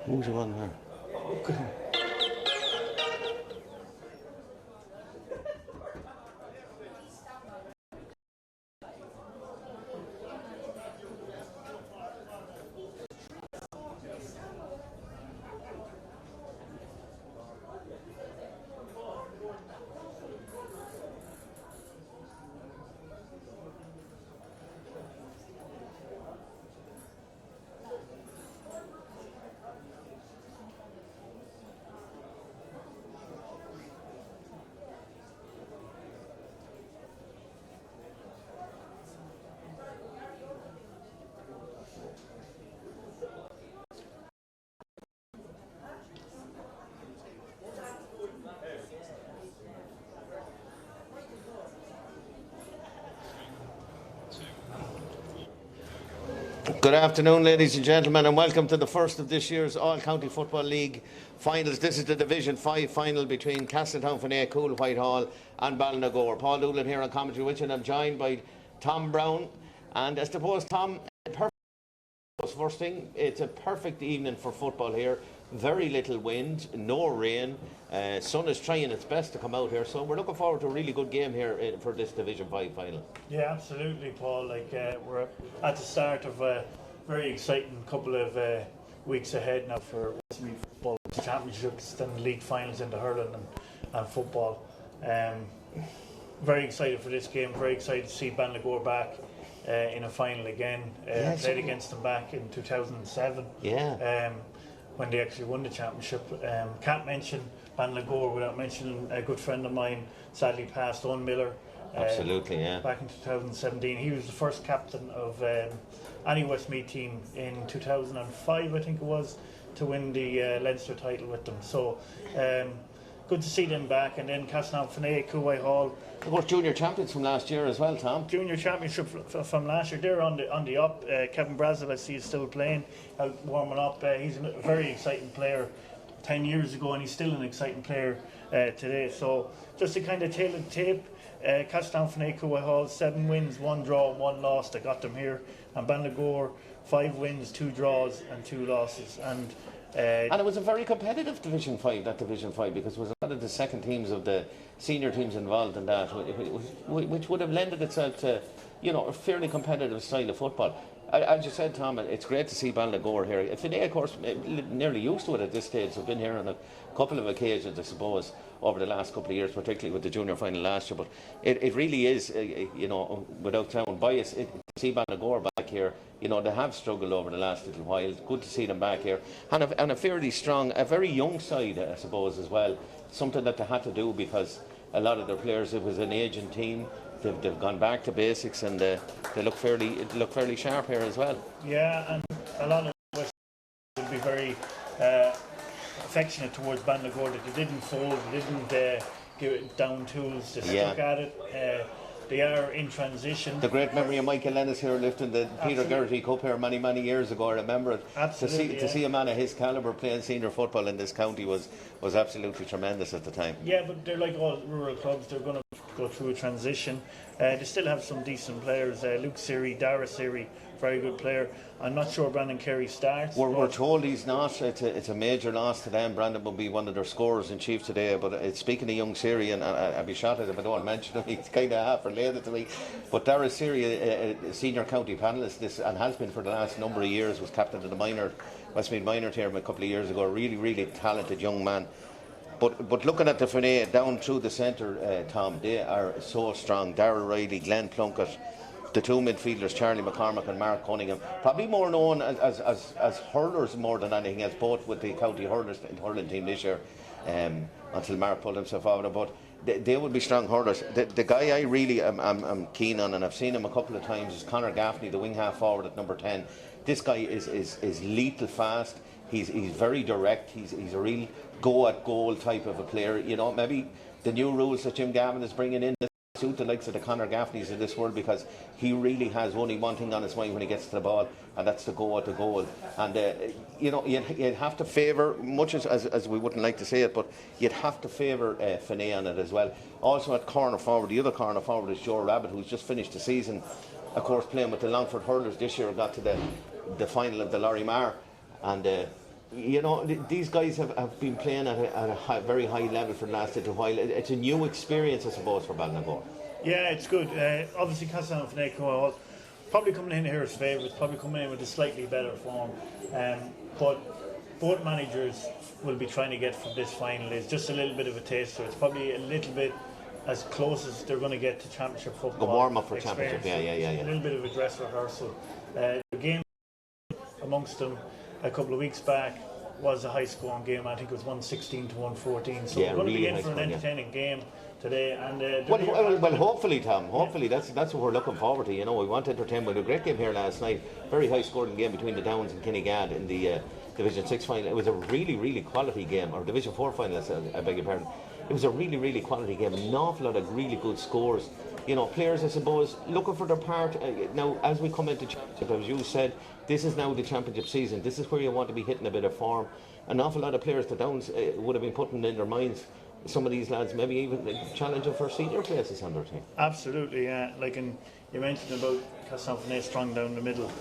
Who's the one there? Good afternoon, ladies and gentlemen, and welcome to the first of this year's All-County Football League finals. This is the Division 5 final between Castletown, Finea, Coole, Whitehall and Ballinagore. Paul Doolin here on commentary with you, and I'm joined by Tom Brown. And I suppose, Tom, first thing, it's a perfect evening for football here. Very little wind, no rain. Sun is trying its best to come out here, so we're looking forward to a really good game here for this Division 5 final. Yeah, absolutely, Paul. We're at the start of a very exciting couple of weeks ahead now for Westmeath football championships, then the league finals into hurling and football. Very excited for this game. Very excited to see Ballinagore back in a final again. Played against them back in 2007. Yeah. When they actually won the championship. Can't mention Ballinagore without mentioning a good friend of mine, sadly passed, Owen Miller. Absolutely, yeah. Back in 2017. He was the first captain of any Westmeath team in 2005, I think it was, to win the Leinster title with them. So good to see them back. And then Castletown, Finea, Coole, Whitehall. Of course, junior champions from last year as well, Tom. Junior championship from last year. They're on the up. Kevin Brazel, I see, is still playing, warming up. He's a very exciting player 10 years ago, and he's still an exciting player today. So just to kind of tail the tape, Castletown, Finea, Coole, Whitehall, 7 wins, 1 draw, 1 loss. They got them here. And Ballinagore, 5 wins, 2 draws and 2 losses. And it was a very competitive Division 5, that Division 5, because it was a lot of the second teams of the senior teams involved in that, which would have lended itself to, a fairly competitive style of football. As you said, Tom, it's great to see Ballinagore here. Finea, of course, nearly used to it at this stage. They've been here on a couple of occasions, I suppose, over the last couple of years, particularly with the junior final last year. But it really is, without sounding biased, to see Ballinagore back here. They have struggled over the last little while. It's good to see them back here. And a fairly strong, a very young side, I suppose, as well. Something that they had to do because a lot of their players, it was an aging team. They've gone back to basics, and they look fairly sharp here as well. Yeah, and a lot of West will be very affectionate towards Ballinagore, that they didn't fold, they didn't give it down tools, they stuck at it. They are in transition. The great memory of Michael Lennis here lifting the Peter Geraghty Cup here many years ago. I remember it. Absolutely, to see a man of his calibre playing senior football in this county was absolutely tremendous at the time. Yeah, but they're like all rural clubs. They're going to go through a transition. They still have some decent players. Luke Siri, Dara Siri, very good player. I'm not sure Brandon Carey starts. We're told he's not. It's a major loss to them. Brandon will be one of their scorers in chief today. But speaking of young Siri, and I'd be shot at if I don't mention him, he's kind of half related to me. But Dara Siri, a senior county panellist, and has been for the last number of years, was captain of the Westmeath minor team a couple of years ago. Really talented young man. But looking at the Finea down through the centre, Tom, they are so strong. Darrell Riley, Glenn Plunkett, the 2 midfielders, Charlie McCormick and Mark Cunningham, probably more known as hurlers more than anything else, both with the county hurling team this year, until Mark pulled himself out of it. But they would be strong hurlers. The guy I really am keen on, and I've seen him a couple of times, is Conor Gaffney, the wing half forward at number 10. This guy is lethal fast. He's very direct. He's a real go-at-goal type of a player. Maybe the new rules that Jim Gavin is bringing in suit the likes of the Conor Gaffneys of this world, because he really has only one thing on his mind when he gets to the ball, and that's to go at the goal. And you'd have to favour, much as we wouldn't like to say it, but you'd have to favour Finea on it as well. Also at corner forward, the other corner forward is Joe Rabbit, who's just finished the season, of course, playing with the Longford Hurlers this year. Got to the final of the Lorimar, and you know, these guys have been playing at a very high level for the last little while. It's a new experience, I suppose, for Ballinagore. Yeah, it's good. Obviously, Castletown and Finea probably coming in here as favourites, probably coming in with a slightly better form. But both managers will be trying to get from this final is just a little bit of a taster. It's probably a little bit as close as they're going to get to championship football. The warm up for experience. championship, yeah. A little bit of a dress rehearsal. The game amongst them a couple of weeks back was a high scoring game. I think it was 116 to 114. So we're going to be in for an entertaining game today. And well, hopefully, Tom. Hopefully, that's what we're looking forward to. You know, we want to entertain. We had a great game here last night. Very high scoring game between the Downs and Kinnegad in the Division 6 final. It was a really quality game, or Division 4 final. I beg your pardon. It was a really quality game. An awful lot of really good scores. You know, players, I suppose, looking for their part. Now, as we come into championship, as you said, this is now the championship season. This is where you want to be hitting a bit of form. An awful lot of players, the Downs would have been putting in their minds. Some of these lads maybe even challenging for senior places on their team. Absolutely, yeah. You mentioned about Castletown Finea strong down the middle.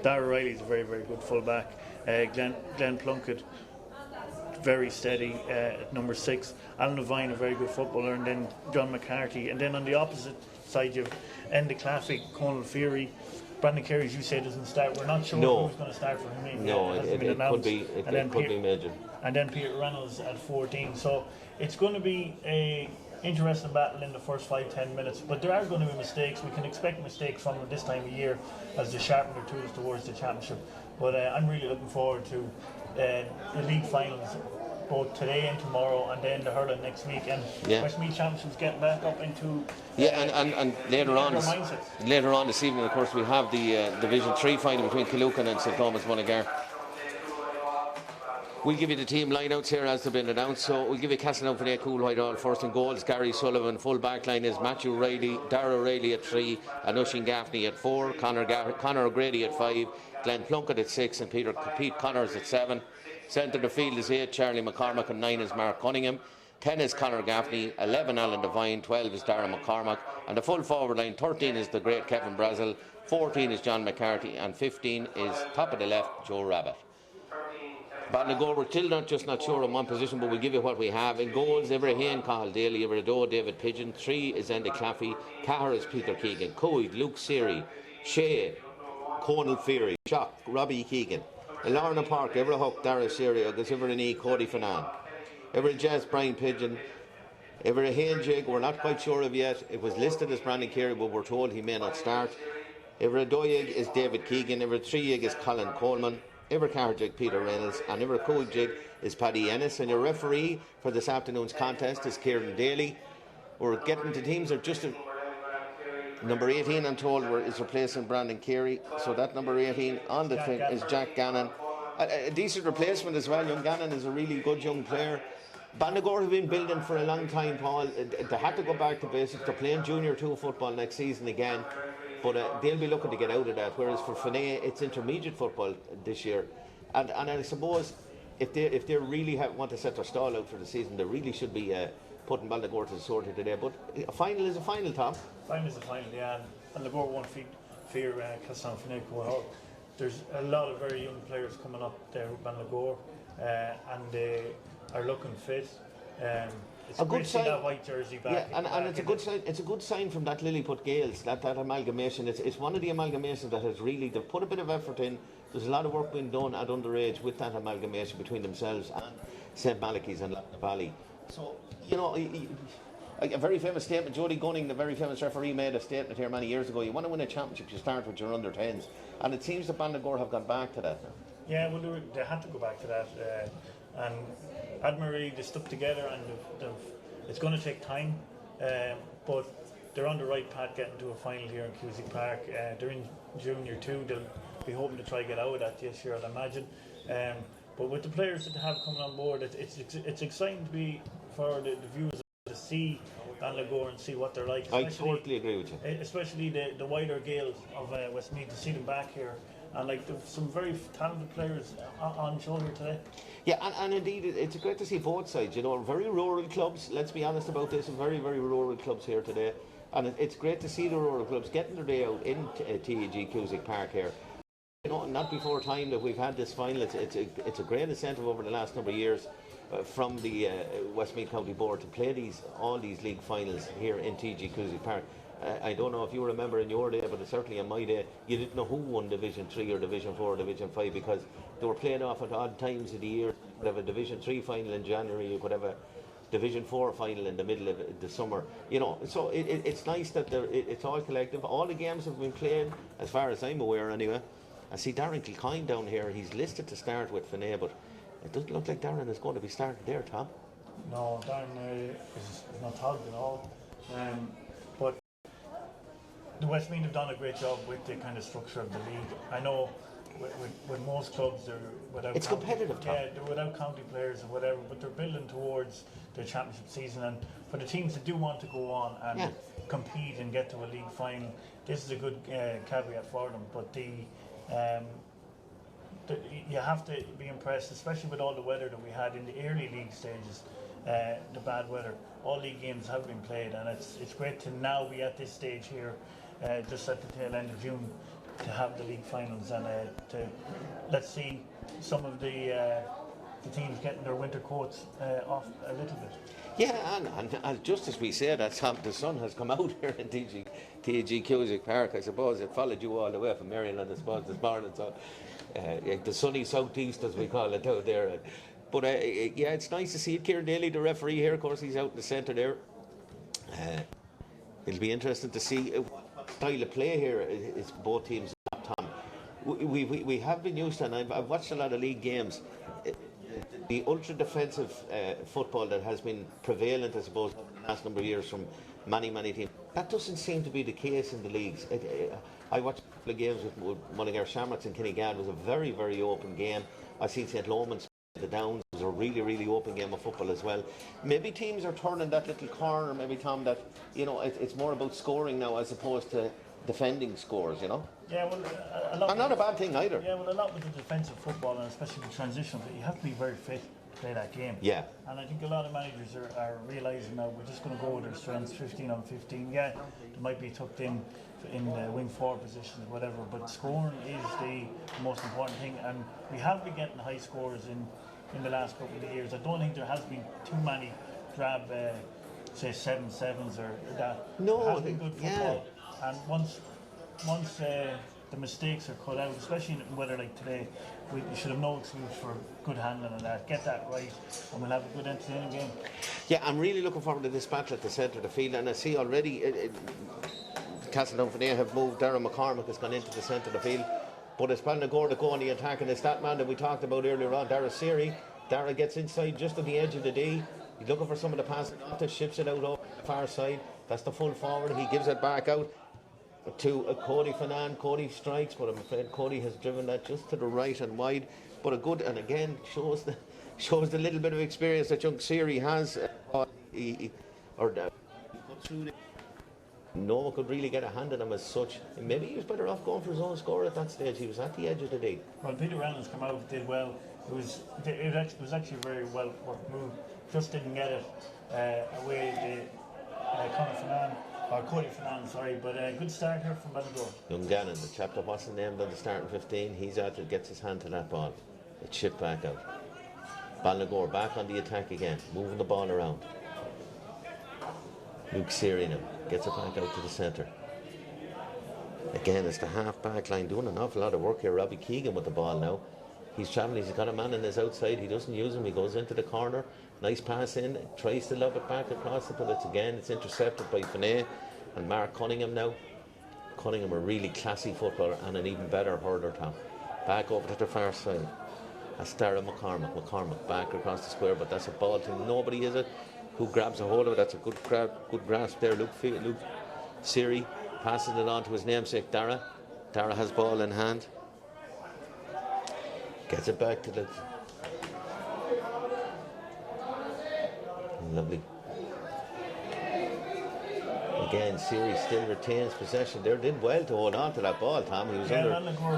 Darragh Riley's a very good full-back. Glenn Plunkett, very steady at number 6. Alan Devine, a very good footballer, and then John McCarthy. And then on the opposite side, you've Enda Claffey, Conal Feary. Brandon Carey, as you say, doesn't start. We're not sure who's going to start for him. No, it could be major. And then Peter Reynolds at 14. So it's going to be a interesting battle in the first 5-10 minutes. But there are going to be mistakes. We can expect mistakes from them this time of year as they sharpen their tools towards the championship. But I'm really looking forward to the league finals, both today and tomorrow, and then the hurling next week. And Westmeath championships getting back up into and later on this evening, of course, we have the Division 3 final between Killucan and St Thomas Mullingar. We'll give you the team lineouts here as they've been announced. So we'll give you Castletown Finea, Coole, Whitehall first in goals. Gary Sullivan. Full back line is Matthew Riley, Darragh O'Reilly at 3, and Oisin Gaffney at 4, Conor O'Grady at 5, Glenn Plunkett at 6, and Pete Connors at 7. Centre of the field is 8, Charlie McCormack, and 9 is Mark Cunningham. 10 is Conor Gaffney, 11 Alan Devine, 12 is Darragh McCormack, and the full forward line, 13 is the great Kevin Brazel, 14 is John McCarthy, and 15 is top of the left, Joe Rabbit. Ballinagore, we're still not sure on one position, but we'll give you what we have. In goals, Ivor Hain, Cathal Daly, Ivor Doe, David Pigeon. 3 is Enda Claffey, Cahir is Peter Keegan, Coig, Luke Seary, Shea, Conal Feary, Shock, Robbie Keegan. In Lorna Park, Ivor Huck, Dara Seary, Agus Ivor Knee, Cody Fanan. Ivor Jazz, Brian Pigeon. Ivor Hain Jig, we're not quite sure of yet. It was listed as Brandon Carey, but we're told he may not start. Ivor Doyig is David Keegan, Ivor Treeig is Colin Coleman. Ivor Carjig, Peter Reynolds, and Ivor Coolgig is Paddy Ennis, and your referee for this afternoon's contest is Kieran Daly. We're getting to teams that just number 18, I'm told, is replacing Brandon Carey, so that number 18 on the thing is Jack Gannon. A decent replacement as well. Young Gannon is a really good young player. Ballinagore have been building for a long time, Paul. They had to go back to basics. They're playing Junior 2 football next season again. But they'll be looking to get out of that. Whereas for Finea, it's intermediate football this year, and I suppose if they really want to set their stall out for the season, they really should be putting Ballinagore to the sword here today. But a final is a final, Tom. Final is a final, yeah. And Ballinagore won't fear Castletown Finea. There's a lot of very young players coming up there with Ballinagore, and they are looking fit. It's a good sign. That white jersey back. Yeah, and it's a good sign. It's a good sign from that Lilliput Gales, that amalgamation. It's one of the amalgamations that has really, they've put a bit of effort in. There's a lot of work being done at underage with that amalgamation between themselves and St Malachy's and Valley. So you know, a very famous statement. Jody Gunning, the very famous referee, made a statement here many years ago. You want to win a championship, you start with your under 10s, and it seems that Ballinagore have gone back to that now. Yeah, well, they had to go back to that. And Admiralty, they stuck together, and it's going to take time, but they're on the right path getting to a final here in Cusack Park. They're in Junior 2, they'll be hoping to try get out of that this year, I'd imagine. But with the players that they have coming on board, it's exciting to be for the viewers to see Ballinagore and see what they're like. I totally agree with you. Especially the wider Gales of Westmeath, to see them back here. And there's some very talented players on show here today. Yeah, and indeed, it's great to see both sides. You know, very rural clubs. Let's be honest about this. Very rural clubs here today, and it's great to see the rural clubs getting their day out in TEG Cusack Park here. Not before time that we've had this final. It's a great incentive over the last number of years from the Westmeath County Board to play all these league finals here in TEG Cusack Park. I don't know if you remember in your day, but certainly in my day, you didn't know who won Division 3 or Division 4 or Division 5 because they were played off at odd times of the year. You could have a Division 3 final in January, you could have a Division 4 final in the middle of the summer. So it's nice that it's all collective. All the games have been played, as far as I'm aware anyway. I see Darren Kilcoyne down here. He's listed to start with Finea, but it doesn't look like Darren is going to be starting there, Tom. No, Darren is not tagged at all. But the Westmeath have done a great job with the kind of structure of the league. I know with most clubs, they're without it's competitive, Tom. Yeah, they're without county players or whatever, but they're building towards their championship season. And for the teams that do want to go on and compete and get to a league final, this is a good caveat for them. But you have to be impressed, especially with all the weather that we had in the early league stages, the bad weather. All league games have been played, and it's great to now be at this stage here, just at the tail end of June, to have the league finals and let's see some of the teams getting their winter coats off a little bit. Yeah, and just as we said, the sun has come out here in TEG Cusack Park. I suppose it followed you all the way from Maryland, I suppose, this morning. So the sunny southeast, as we call it out there. But it's nice to see it. Kieran Daly, the referee here, of course, he's out in the centre there. It'll be interesting to see what style of play here is both teams have, Tom. We have been used to, and I've watched a lot of league games. The ultra-defensive football that has been prevalent, I suppose, over the last number of years from many teams, that doesn't seem to be the case in the leagues. I watched a couple of games with one of our Shamrocks in Kinnegad. It was a very, very open game. I seen St. Lomans, the Downs, was a really, really open game of football as well. Maybe teams are turning that little corner, maybe, Tom, that, it's more about scoring now as opposed to defending scores, Yeah, well, and not a bad thing either. Yeah, well, a lot with the defensive football, and especially the transition, you have to be very fit to play that game. Yeah. And I think a lot of managers are realising now we're just going to go with their strengths, 15 on 15. Yeah, they might be tucked in wing forward positions, whatever, but scoring is the most important thing, and we have been getting high scores in the last couple of years. I don't think there has been too many drab, say, 7-7s or that. No, it has been good football. Yeah. And once the mistakes are cut out, especially in weather like today, we should have no excuse for good handling of that. Get that right, and we'll have a good entertaining game. Yeah, I'm really looking forward to this battle at the centre of the field, and I see already Castletown Finea have moved. Darren McCormick has gone into the centre of the field, but it's Ballinagore to go on the attack, and it's that man that we talked about earlier on, Dara Siri. Dara gets inside just at the edge of the D. He's looking for some of the passing, ships it out over the far side. That's the full forward. He gives it back out to Cody Finea. Cody strikes, but I'm afraid Cody has driven that just to the right and wide. But a good, and again shows the little bit of experience that young Siri has. No one could really get a hand on him as such. Maybe he was better off going for his own score at that stage. He was at the edge of the D. Well, Peter Reynolds come out, did well. It was actually a very well worked move. Just didn't get it away Cody Finea, sorry, but a good start here from Ballinagore. Young Gannon, the chap that wasn't named on the starting 15, he's out and gets his hand to that ball. It's chipped back out. Ballinagore back on the attack again, moving the ball around. Luke Siri now gets it back out to the centre. Again, it's the half-back line doing an awful lot of work here. Robbie Keegan with the ball now. He's travelling, he's got a man on his outside, he doesn't use him, he goes into the corner, nice pass in, tries to lob it back across it, but it's intercepted by Finea and Mark Cunningham now. Cunningham, a really classy footballer and an even better hurler, Tom. Back over to the far side. That's Dara McCormick. McCormick back across the square, but that's a ball to nobody, is it? Who grabs a hold of it? That's a good grasp there. Luke Siri passes it on to his namesake Dara. Dara has ball in hand. Gets it back to the... Lovely. Again, Siri still retains possession there. Did well to hold on to that ball, Tom. He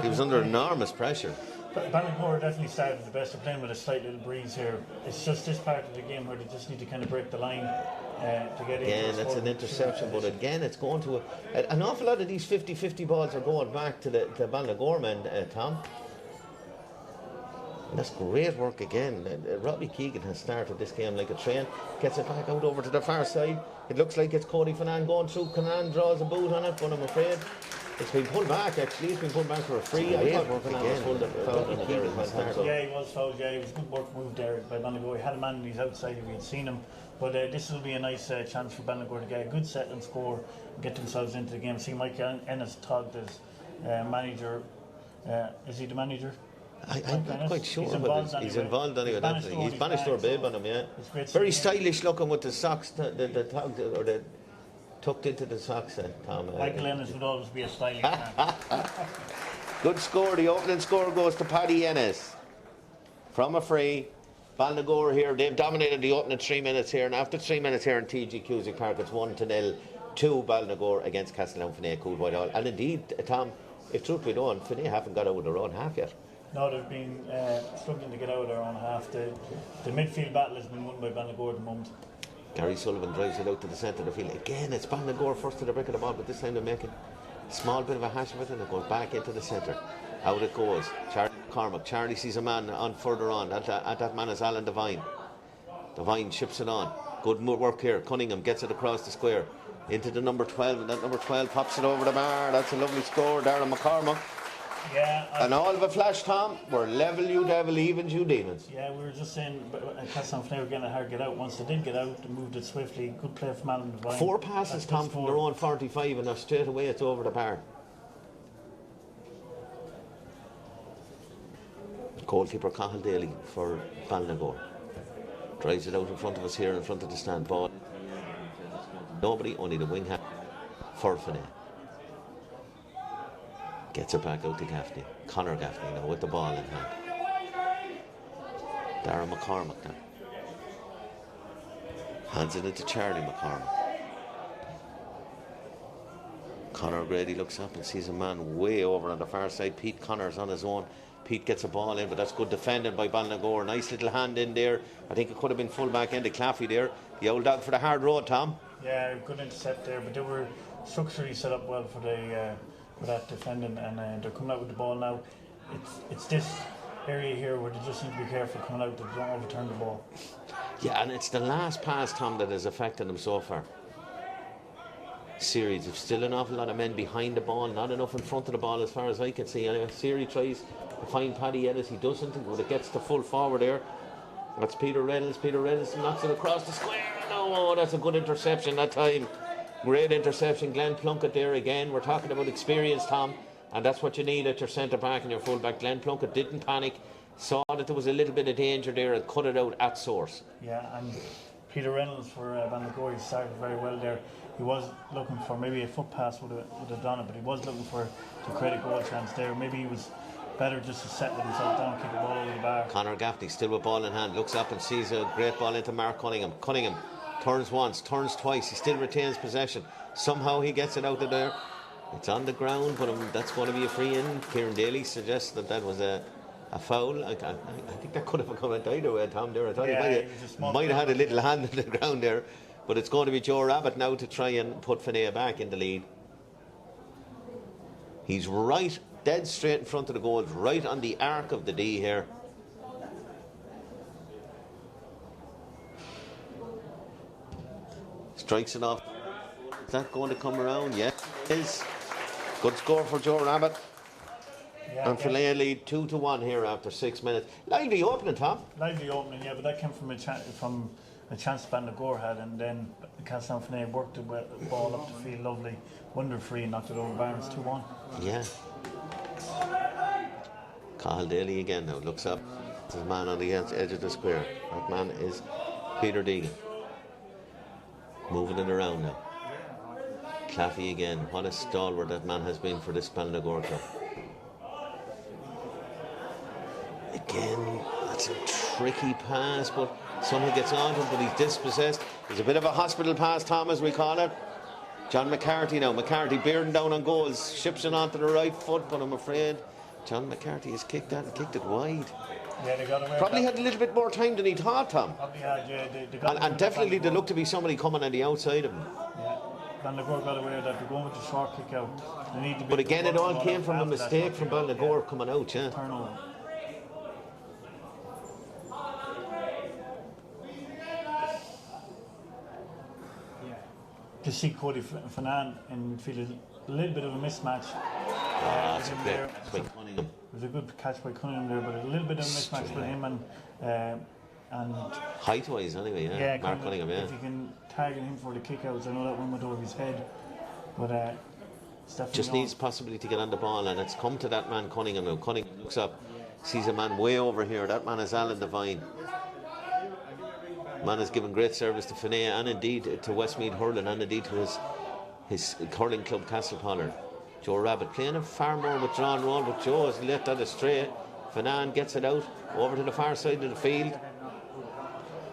was under enormous pressure. Ballinagore definitely started the best. They're playing with a slight little breeze here. It's just this part of the game where they just need to kind of break the line to get in. Again, that's an interception, but again, it's going to an awful lot of these 50-50 balls are going back to the Ballinagore men, Tom. And that's great work again. Robbie Keegan has started this game like a train. Gets it back out over to the far side. It looks like it's Cody Finea going through. Conan draws a boot on it, but I'm afraid it's been pulled back. Actually, it's been pulled back for a free. I thought Finea was pulled foul on it there at the start. Yeah, he was fouled. Yeah, it was a good work move there by Ballinagore. He had a man on his outside if he'd seen him. But this will be a nice chance for Ballinagore to get a good set and score and get themselves into the game. See, Mike Ennis Todd is manager. Is he the manager? I'm not quite sure, but he's involved anyway. He's banished our bib on him, yeah. Very stylish looking with the socks, the tucked into the socks, Tom. Michael Ennis would always be a stylish man. Good score. The opening score goes to Paddy Ennis from a free. Ballinagore here, they've dominated the opening 3 minutes here, and after 3 minutes here in TEG Cusack Park, it's 1-0 to Ballinagore against Castletown, Finea, Coole, Whitehall. And indeed, Tom, if truth be known, Finea haven't got out of their own half yet. No, they've been struggling to get out of their own half. The midfield battle has been won by Ballinagore at the moment. Gary Sullivan drives it out to the centre of the field. Again, it's Ballinagore first to the break of the ball, but this time they're making a small bit of a hash of it, and it goes back into the centre. Out it goes. Charlie McCormack. Charlie sees a man on further on. At that man is Alan Devine. Devine chips it on. Good work here. Cunningham gets it across the square into the number 12, and that number 12 pops it over the bar. That's a lovely score. Darren McCormack. Yeah. And all of a flash, Tom, we're level you devil, even you demons. Yeah, we were just saying Castletown Finea were getting it hard to get out. Once they did get out, they moved it swiftly. Good play from Alan Devine. 4 passes, Tom, from their own 45, and now straight away it's over the bar. Goalkeeper Cahill Daly for Ballinagore. Drives it out in front of us here in front of the stand. Ball. Nobody, only the wing half for Finea. Gets it back out to Gaffney. Conor Gaffney now with the ball in hand. Darren McCormack now. Hands it into Charlie McCormack. Conor Grady looks up and sees a man way over on the far side. Pete Connor's on his own. Pete gets a ball in, but that's good defended by Ballinagore. Nice little hand in there. I think it could have been full back into Claffey there. The old dog for the hard road, Tom. Yeah, good intercept there, but they were structurally set up well for that defending, and they're coming out with the ball now. It's this area here where they just need to be careful coming out that they don't overturn the ball. Yeah, and it's the last pass, Tom, that has affected them so far. Series, there's still an awful lot of men behind the ball, not enough in front of the ball as far as I can see. Anyway, Series tries to find Paddy Ennis, he doesn't, but it gets to full forward there. That's Peter Reynolds. Peter Reynolds knocks it across the square. Oh, that's a good interception that time. Great interception. Glenn Plunkett there again. We're talking about experience, Tom, and that's what you need at your centre back and your full back. Glenn Plunkett didn't panic, saw that there was a little bit of danger there and cut it out at source. Yeah, and Peter Reynolds for Ballinagore, he started very well there. He was looking for maybe a foot pass would have done it, but he was looking for to create a goal chance there. Maybe he was better just to settle himself down, kick the ball over the bar. Conor Gaffney still with ball in hand, looks up and sees a great ball into Mark Cunningham. Cunningham turns once, turns twice, he still retains possession. Somehow he gets it out of there. It's on the ground, but that's going to be a free in. Kieran Daly suggests that was a foul. I think that could have come out either way, Tom. There, I thought he might have had a little hand in the ground there. But it's going to be Joe Rabbit now to try and put Finea back in the lead. He's right, dead straight in front of the goals, right on the arc of the D here. Strikes it off. Is that going to come around? Yeah, it is. Good score for Joe Rabbit. Yeah, and Finea lead 2-1 here after 6 minutes. Lively opening, Tom. Lively opening, yeah, but that came from a chance Ballinagore had, and then Castletown Finea worked the ball up the field, lovely, wonder free, knocked it over Barnes 2-1. Yeah. Cahill Daly again now looks up. There's a man on the edge of the square. That man is Peter Deegan. Moving it around now. Claffey again. What a stalwart that man has been for this Ballinagore club. Again, that's a tricky pass, but someone gets on him, but he's dispossessed. It's a bit of a hospital pass, Tom, as we call it. John McCarthy now. McCarthy bearing down on goals, ships it onto the right foot, but I'm afraid John McCarthy has kicked that and kicked it wide. Yeah, they got away. Probably had a little bit more time than he thought, Tom. Probably had, yeah. They got And definitely there looked to be somebody coming on the outside of him. Yeah, Ballinagore got away with that. They're going with the short kick out. They need to be. But again, it all came from a mistake from Ballinagore coming out, yeah. Turnover. To see Cody Finea in midfield, a little bit of a mismatch. That's a great by Cunningham. It was a good catch by Cunningham there, but a little bit of a mismatch with him and height-wise, anyway, yeah. Mark Cunningham, yeah. If you can target him for the kickouts, I know that one went over his head, but it's definitely just needs possibly to get on the ball, and it's come to that man Cunningham now. Cunningham looks up, sees a man way over here. That man is Alan Devine. Man has given great service to Finea and indeed to Westmeath hurling and indeed to his hurling club Castletown. Joe Rabbit playing a far more withdrawn role, but Joe has let that astray. Finea gets it out over to the far side of the field.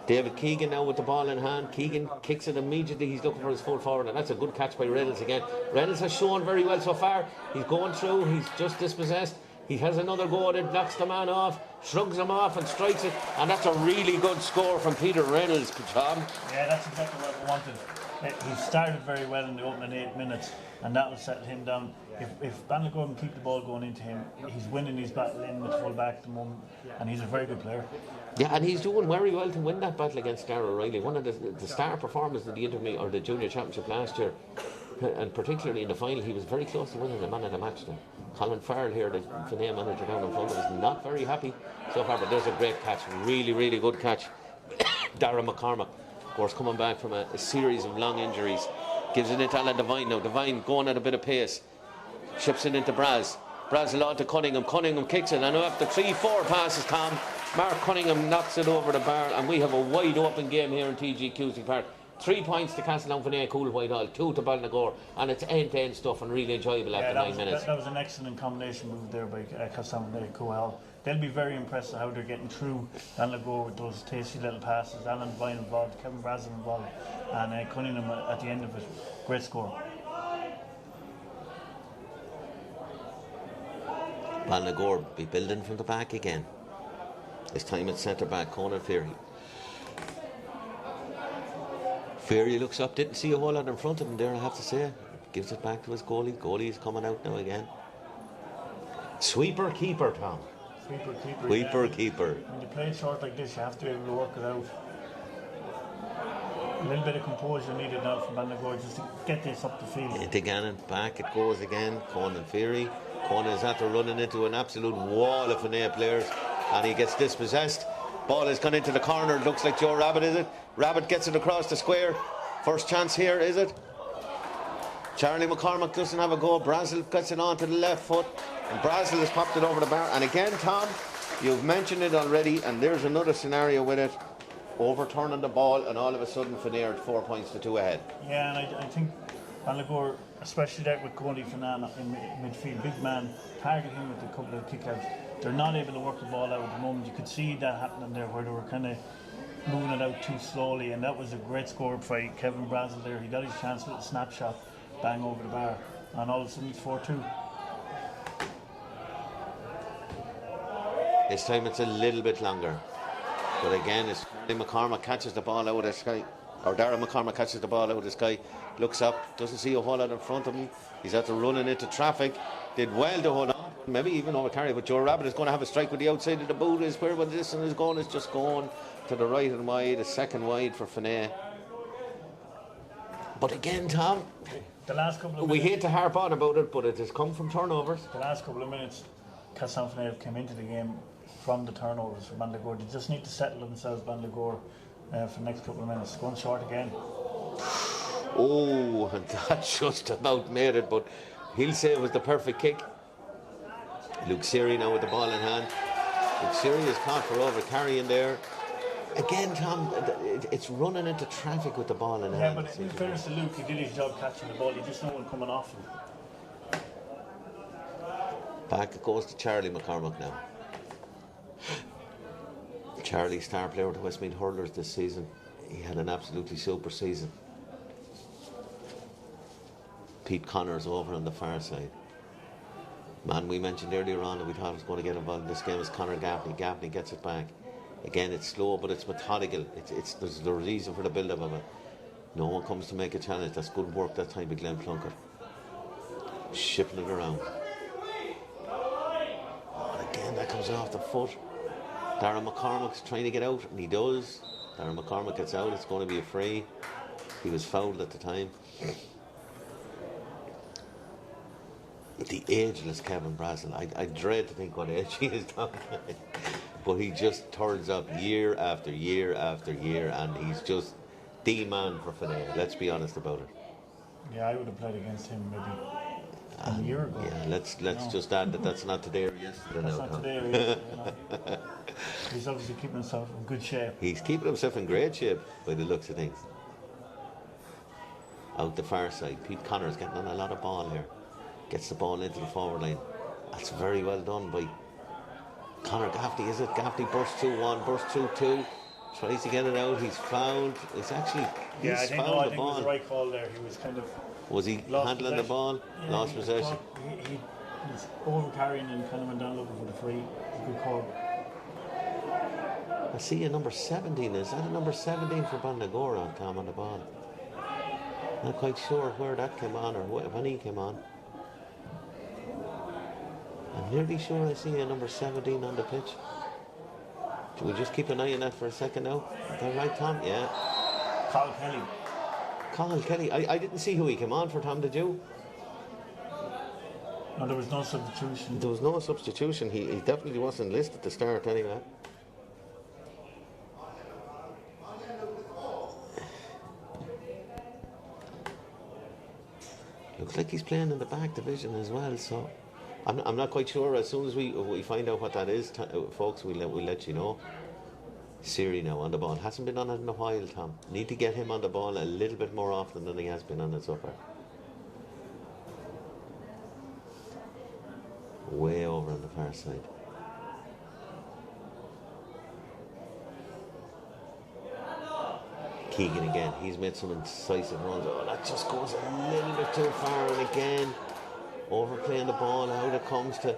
David Keegan now with the ball in hand. Keegan kicks it immediately. He's looking for his full forward, and that's a good catch by Reynolds again. Reynolds has shown very well so far. He's going through. He's just dispossessed. He has another go at it, knocks the man off, shrugs him off and strikes it, and that's a really good score from Peter Reynolds, Tom. Yeah, that's exactly what we wanted. He started very well in the opening 8 minutes, and that will settle him down. If Ballinagore can keep the ball going into him, he's winning his battle in with full back at the moment, and he's a very good player. Yeah, and he's doing very well to win that battle against Darragh O'Reilly. One of the star performers in the intermediate or the junior championship last year, and particularly in the final, he was very close to winning the man of the match then. Colin Farrell here, the Finea manager down in front of us, not very happy so far, but there's a great catch, really, really good catch. Darragh McCormack, of course, coming back from a series of long injuries, gives it into Alan Devine now. Devine going at a bit of pace, ships it into Braz. Braz along to Cunningham. Cunningham kicks it, and after 3-4 passes, Tom, Mark Cunningham knocks it over the bar, and we have a wide open game here in TEG Cusack Park. 3 points to Castletown, Finea, Coole, Whitehall, 2 to Ballinagore, and it's end-to-end stuff and really enjoyable after 9 minutes. That was an excellent combination move there by Castletown, Finea, Coole. They'll be very impressed at how they're getting through Ballinagore with those tasty little passes. Alan Devine involved, Kevin Brazel involved, and Cunningham at the end of it. Great score. Ballinagore be building from the back again. This time it's centre back, Conan Ferry. Ferry looks up, didn't see a whole lot in front of him there, I have to say. Gives it back to his goalie. Goalie is coming out now again. Sweeper keeper, Tom. Sweeper keeper. When you play short like this, you have to be able to work it out. A little bit of composure needed now from Ballinagore just to get this up the field. Into Gannon, back it goes again. Conan Ferry. Conan is after running into an absolute wall of Finea players, and he gets dispossessed. Ball has gone into the corner. It looks like Joe Rabbit, is it? Rabbit gets it across the square. First chance here, is it? Charlie McCormack doesn't have a go. Brazel gets it onto the left foot, and Brazel has popped it over the bar. And again, Tom, you've mentioned it already, and there's another scenario with it. Overturning the ball, and all of a sudden Finea at 4 points to 2 ahead. Yeah, and I think Ballinagore, especially that with Cody Finea in midfield, big man, target him with a couple of kickouts. They're not able to work the ball out at the moment. You could see that happening there where they were kind of moving it out too slowly, and that was a great score by Kevin Brazel there. He got his chance with a snapshot, bang over the bar, and all of a sudden it's 4-2. This time it's a little bit longer. But again, it's McCormack catches the ball out of the sky, or Darragh McCormack catches the ball out of the sky, looks up, doesn't see a whole lot in front of him. He's after running into traffic. Did well to hold on, maybe even over carry, but Joe Rabbit is going to have a strike with the outside of the boot. Is where this one is going, is just going to the right and wide, a second wide for Finea. But again, Tom, the last couple of we minutes, hate to harp on about it, but it has come from turnovers. The last couple of minutes, Castletown Finea came into the game from the turnovers for Ballinagore. They just need to settle themselves, Ballinagore, for the next couple of minutes. Going short again. Oh, and that just about made it, but he'll say it was the perfect kick. Luke Siri now with the ball in hand. Luke Siri is caught for over carrying there. Again, Tom, it's running into traffic with the ball in hand. Yeah, but in fairness to Luke, he did his job catching the ball. He just no one coming off him. Back it goes to Charlie McCormack now. Charlie, star player with the Westmeath Hurlers this season. He had an absolutely super season. Pete Connors over on the far side. Man, we mentioned earlier on that we thought was going to get involved in this game is Conor Gaffney. Gaffney gets it back. Again, it's slow, but it's methodical. There's the reason for the build-up of it. No one comes to make a challenge. That's good work that time by Glenn Plunkett. Shipping it around. And again, that comes off the foot. Darren McCormack's trying to get out, and he does. Darren McCormack gets out. It's going to be a free. He was fouled at the time. The ageless Kevin Brazel. I dread to think what age he is now. But he just turns up year after year after year, and he's just the man for Finea. Let's be honest about it. Yeah, I would have played against him maybe a year ago. Yeah, let's just add that that's not today or yesterday. That's not today or yesterday. He's obviously keeping himself in good shape. He's keeping himself in great shape by the looks of things. Out the far side, Pete Connor's getting on a lot of ball here. Gets the ball into the forward line. That's very well done by Conor Gaffney, is it? Gaffney bursts 2-1, bursts 2-2. Tries to get it out. He's fouled. It's actually I think it was the right call there. He was kind of. Was he handling the ball? Yeah, lost possession. He was over carrying and kind of went down looking for the free. Good call. I see a number 17. Is that a number 17 for Ballinagore on Tom on the ball? Not quite sure where that came on or when he came on. I'm nearly sure I see a number 17 on the pitch. Should we just keep an eye on that for a second now? Is that right, Tom? Yeah. Colin Kelly. Colin Kelly. I didn't see who he came on for, Tom, did you? No, there was no substitution. There was no substitution. He definitely wasn't listed at the start anyway. Looks like he's playing in the back division as well, so I'm not quite sure. As soon as we find out what that is, folks, we'll let you know. Siri now on the ball. Hasn't been on it in a while, Tom. Need to get him on the ball a little bit more often than he has been on it so far. Way over on the far side. Keegan again. He's made some incisive runs. Oh, that just goes a little bit too far, and again overplaying the ball. Out it comes to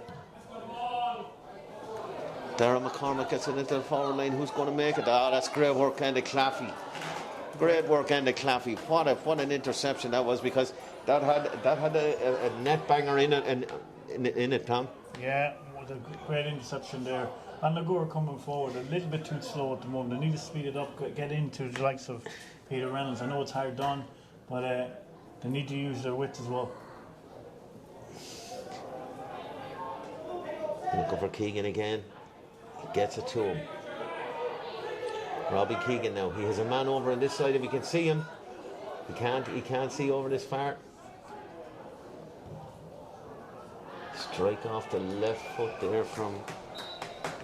Darren McCormack. Gets it into the forward line. Who's going to make it? Oh, that's great work, Andy Claffey. Great work, Andy Claffey. What an interception that was, because that had a net banger in it, Tom. Yeah, it was a great interception there. And Ballinagore coming forward a little bit too slow at the moment. They need to speed it up, get into the likes of Peter Reynolds. I know it's hard done, but they need to use their width as well. Looking for Keegan again. He gets it to him. Robbie Keegan now. He has a man over on this side. If you can see him, he can't see over this far. Strike off the left foot there from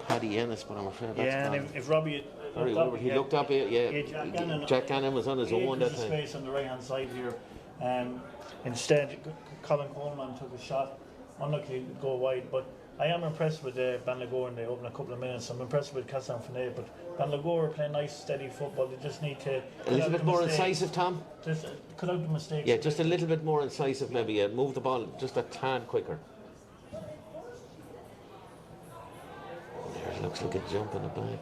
Paddy Ennis, but I'm afraid that's and if Robbie he looked up, Jack Gannon was on his own that time. Space on the right hand side here. Instead, Colin Coleman took a shot. Unlucky to go wide, but I am impressed with Ballinagore in the opening a couple of minutes. I'm impressed with Castletown Finea, but Ballinagore are playing nice, steady football. They just need to a little bit more incisive, Tom. Just cut out the mistakes. Yeah, just a little bit more incisive, maybe. Yeah, move the ball just a tad quicker. There looks like a jump in the back.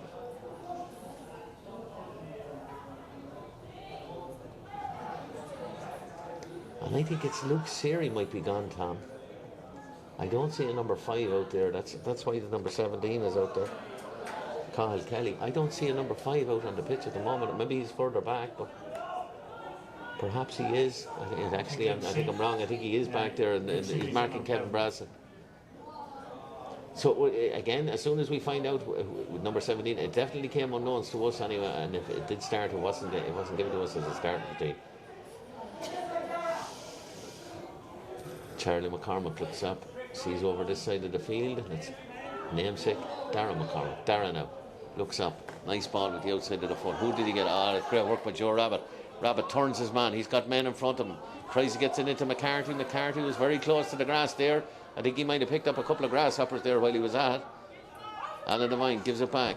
And I think it's Luke Seary might be gone, Tom. I don't see a number 5 out there. That's why the number 17 is out there. Cathal Kelly. I don't see a number 5 out on the pitch at the moment. Maybe he's further back, but perhaps he is. I think I'm wrong. I think he is back there, and he's marking Kevin Brazel. So again, as soon as we find out with number 17, it definitely came unknowns to us anyway. And if it did start, it wasn't given to us as a start of the team. Charlie McCormack looks up, sees over this side of the field, and it's namesake Darren McCormack. Darren now looks up, nice ball with the outside of the foot. Who did he get? It's great work by Joe Rabbit. Rabbit turns his man, he's got men in front of him, tries to get it into McCarthy. McCarthy was very close to the grass there. I think he might have picked up a couple of grasshoppers there while he was at it. Alan Devine gives it back.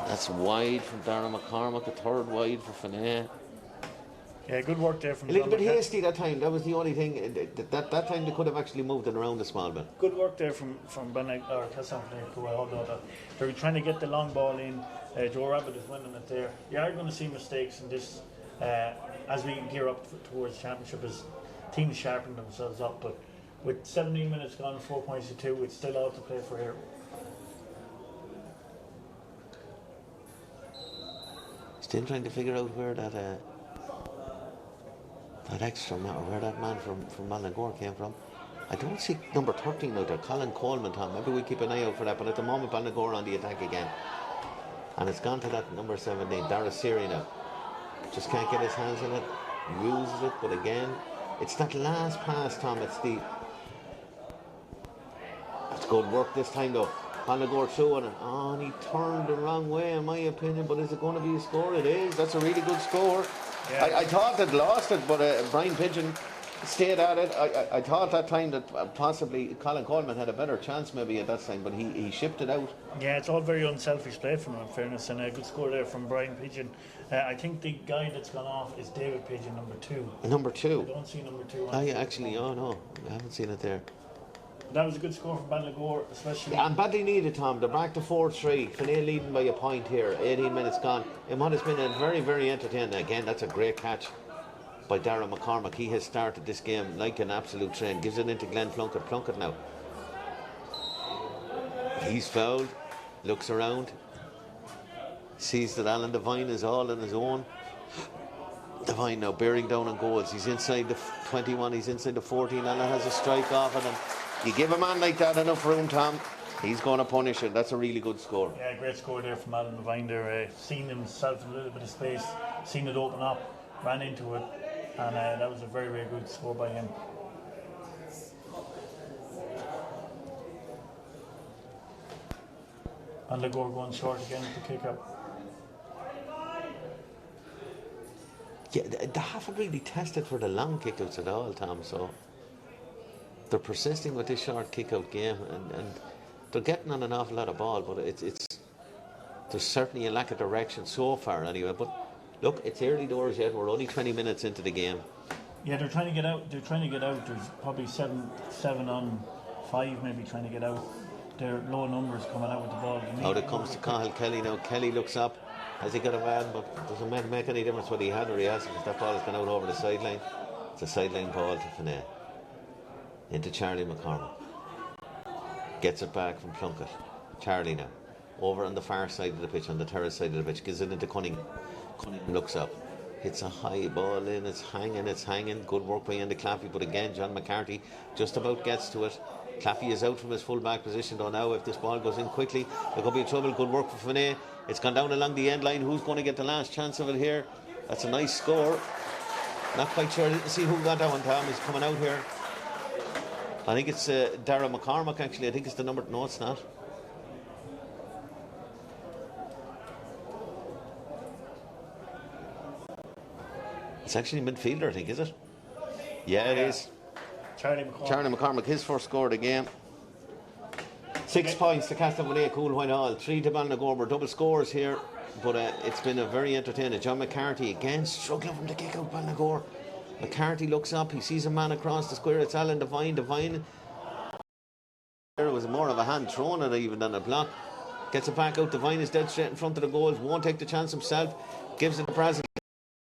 That's wide from Darren McCormack, a third wide for Finea. Yeah, good work there from A little John bit McCarthy. hasty that time. That was the only thing. That time they could have actually moved it around a small bit. Good work there from Ballinagore or Castletown. Although they're trying to get the long ball in. Joe Rabbit is winning it there. You are going to see mistakes in this as we gear up towards championship as teams sharpen themselves up. But with 17 minutes gone, 4 points to 2, it's still out to play for here. Still trying to figure out where that extra man, or where that man from Ballinagore came from. I don't see number 13 out there, Colin Coleman, Tom. Maybe we keep an eye out for that. But at the moment, Ballinagore on the attack again. And it's gone to that number 17, Dara Siri now. Just can't get his hands on it, uses it, but again, it's that last pass, Tom. That's good work this time though. Ballinagore threw it, and he turned the wrong way in my opinion, but is it going to be a score? It is. That's a really good score. Yeah. I thought they'd lost it, but Brian Pigeon stayed at it. I thought that time that possibly Colin Coleman had a better chance maybe at that time, but he shipped it out. Yeah, it's all very unselfish play from him in fairness, and a good score there from Brian Pigeon. I think the guy that's gone off is David Pigeon, number 2. Number 2? I don't see number 2. Oh no, I haven't seen it there. That was a good score from Ballinagore, especially. Yeah, and badly needed, Tom. They're back to 4-3. Finea leading by a point here. 18 minutes gone. And what has been a very, very entertaining. Again, that's a great catch by Darragh McCormack. He has started this game like an absolute train. Gives it into Glenn Plunkett. Plunkett now. He's fouled. Looks around. Sees that Alan Devine is all on his own. Devine now bearing down on goals. He's inside the 21. He's inside the 14. Alan has a strike off at him. You give a man like that enough room, Tom, he's going to punish it. That's a really good score. Yeah, great score there from Alan Devine there. Seen himself in a little bit of space, seen it open up, ran into it, and that was a very, very good score by him. And Ballinagore going short again with the kick up. Yeah, they haven't really tested for the long kickouts at all, Tom, so they're persisting with this short kick-out game, and they're getting on an awful lot of ball, but there's certainly a lack of direction so far anyway. But look, it's early doors yet. We're only 20 minutes into the game. Yeah, they're trying to get out. There's probably 7 on 5 maybe trying to get out. There are low numbers coming out with the ball. Out it comes to Cathal Kelly now. Kelly looks up. Has he got a man? But doesn't make any difference whether he had or he hasn't, because that ball has gone out over the sideline. It's a sideline ball to Finea. Into Charlie McCormack. Gets it back from Plunkett. Charlie now. Over on the far side of the pitch, on the terrace side of the pitch. Gives it into Cunningham. Cunningham looks up. Hits a high ball in. It's hanging. Good work by Andy Claffey. But again, John McCarthy just about gets to it. Claffey is out from his full back position though now. If this ball goes in quickly, there could be trouble. Good work for Finea. It's gone down along the end line. Who's going to get the last chance of it here? That's a nice score. Not quite sure. I didn't see who got that one, Tom. He's coming out here. I think it's Darragh McCormack actually. I think it's the number. No, it's not. It's actually midfielder, I think, is it? Yeah, it is. Charlie McCormack, his first score of the game. 6 points to Castletown, Coole, Whitehall. 3 to Ballinagore. We're double scores here, but it's been a very entertaining. John McCarthy again struggling from the kick out. Ballinagore. McCarthy looks up. He sees a man across the square. It's Alan Devine. There was more of a hand thrown at it even than a block. Gets it back out. Devine is dead straight in front of the goals. Won't take the chance himself. Gives it to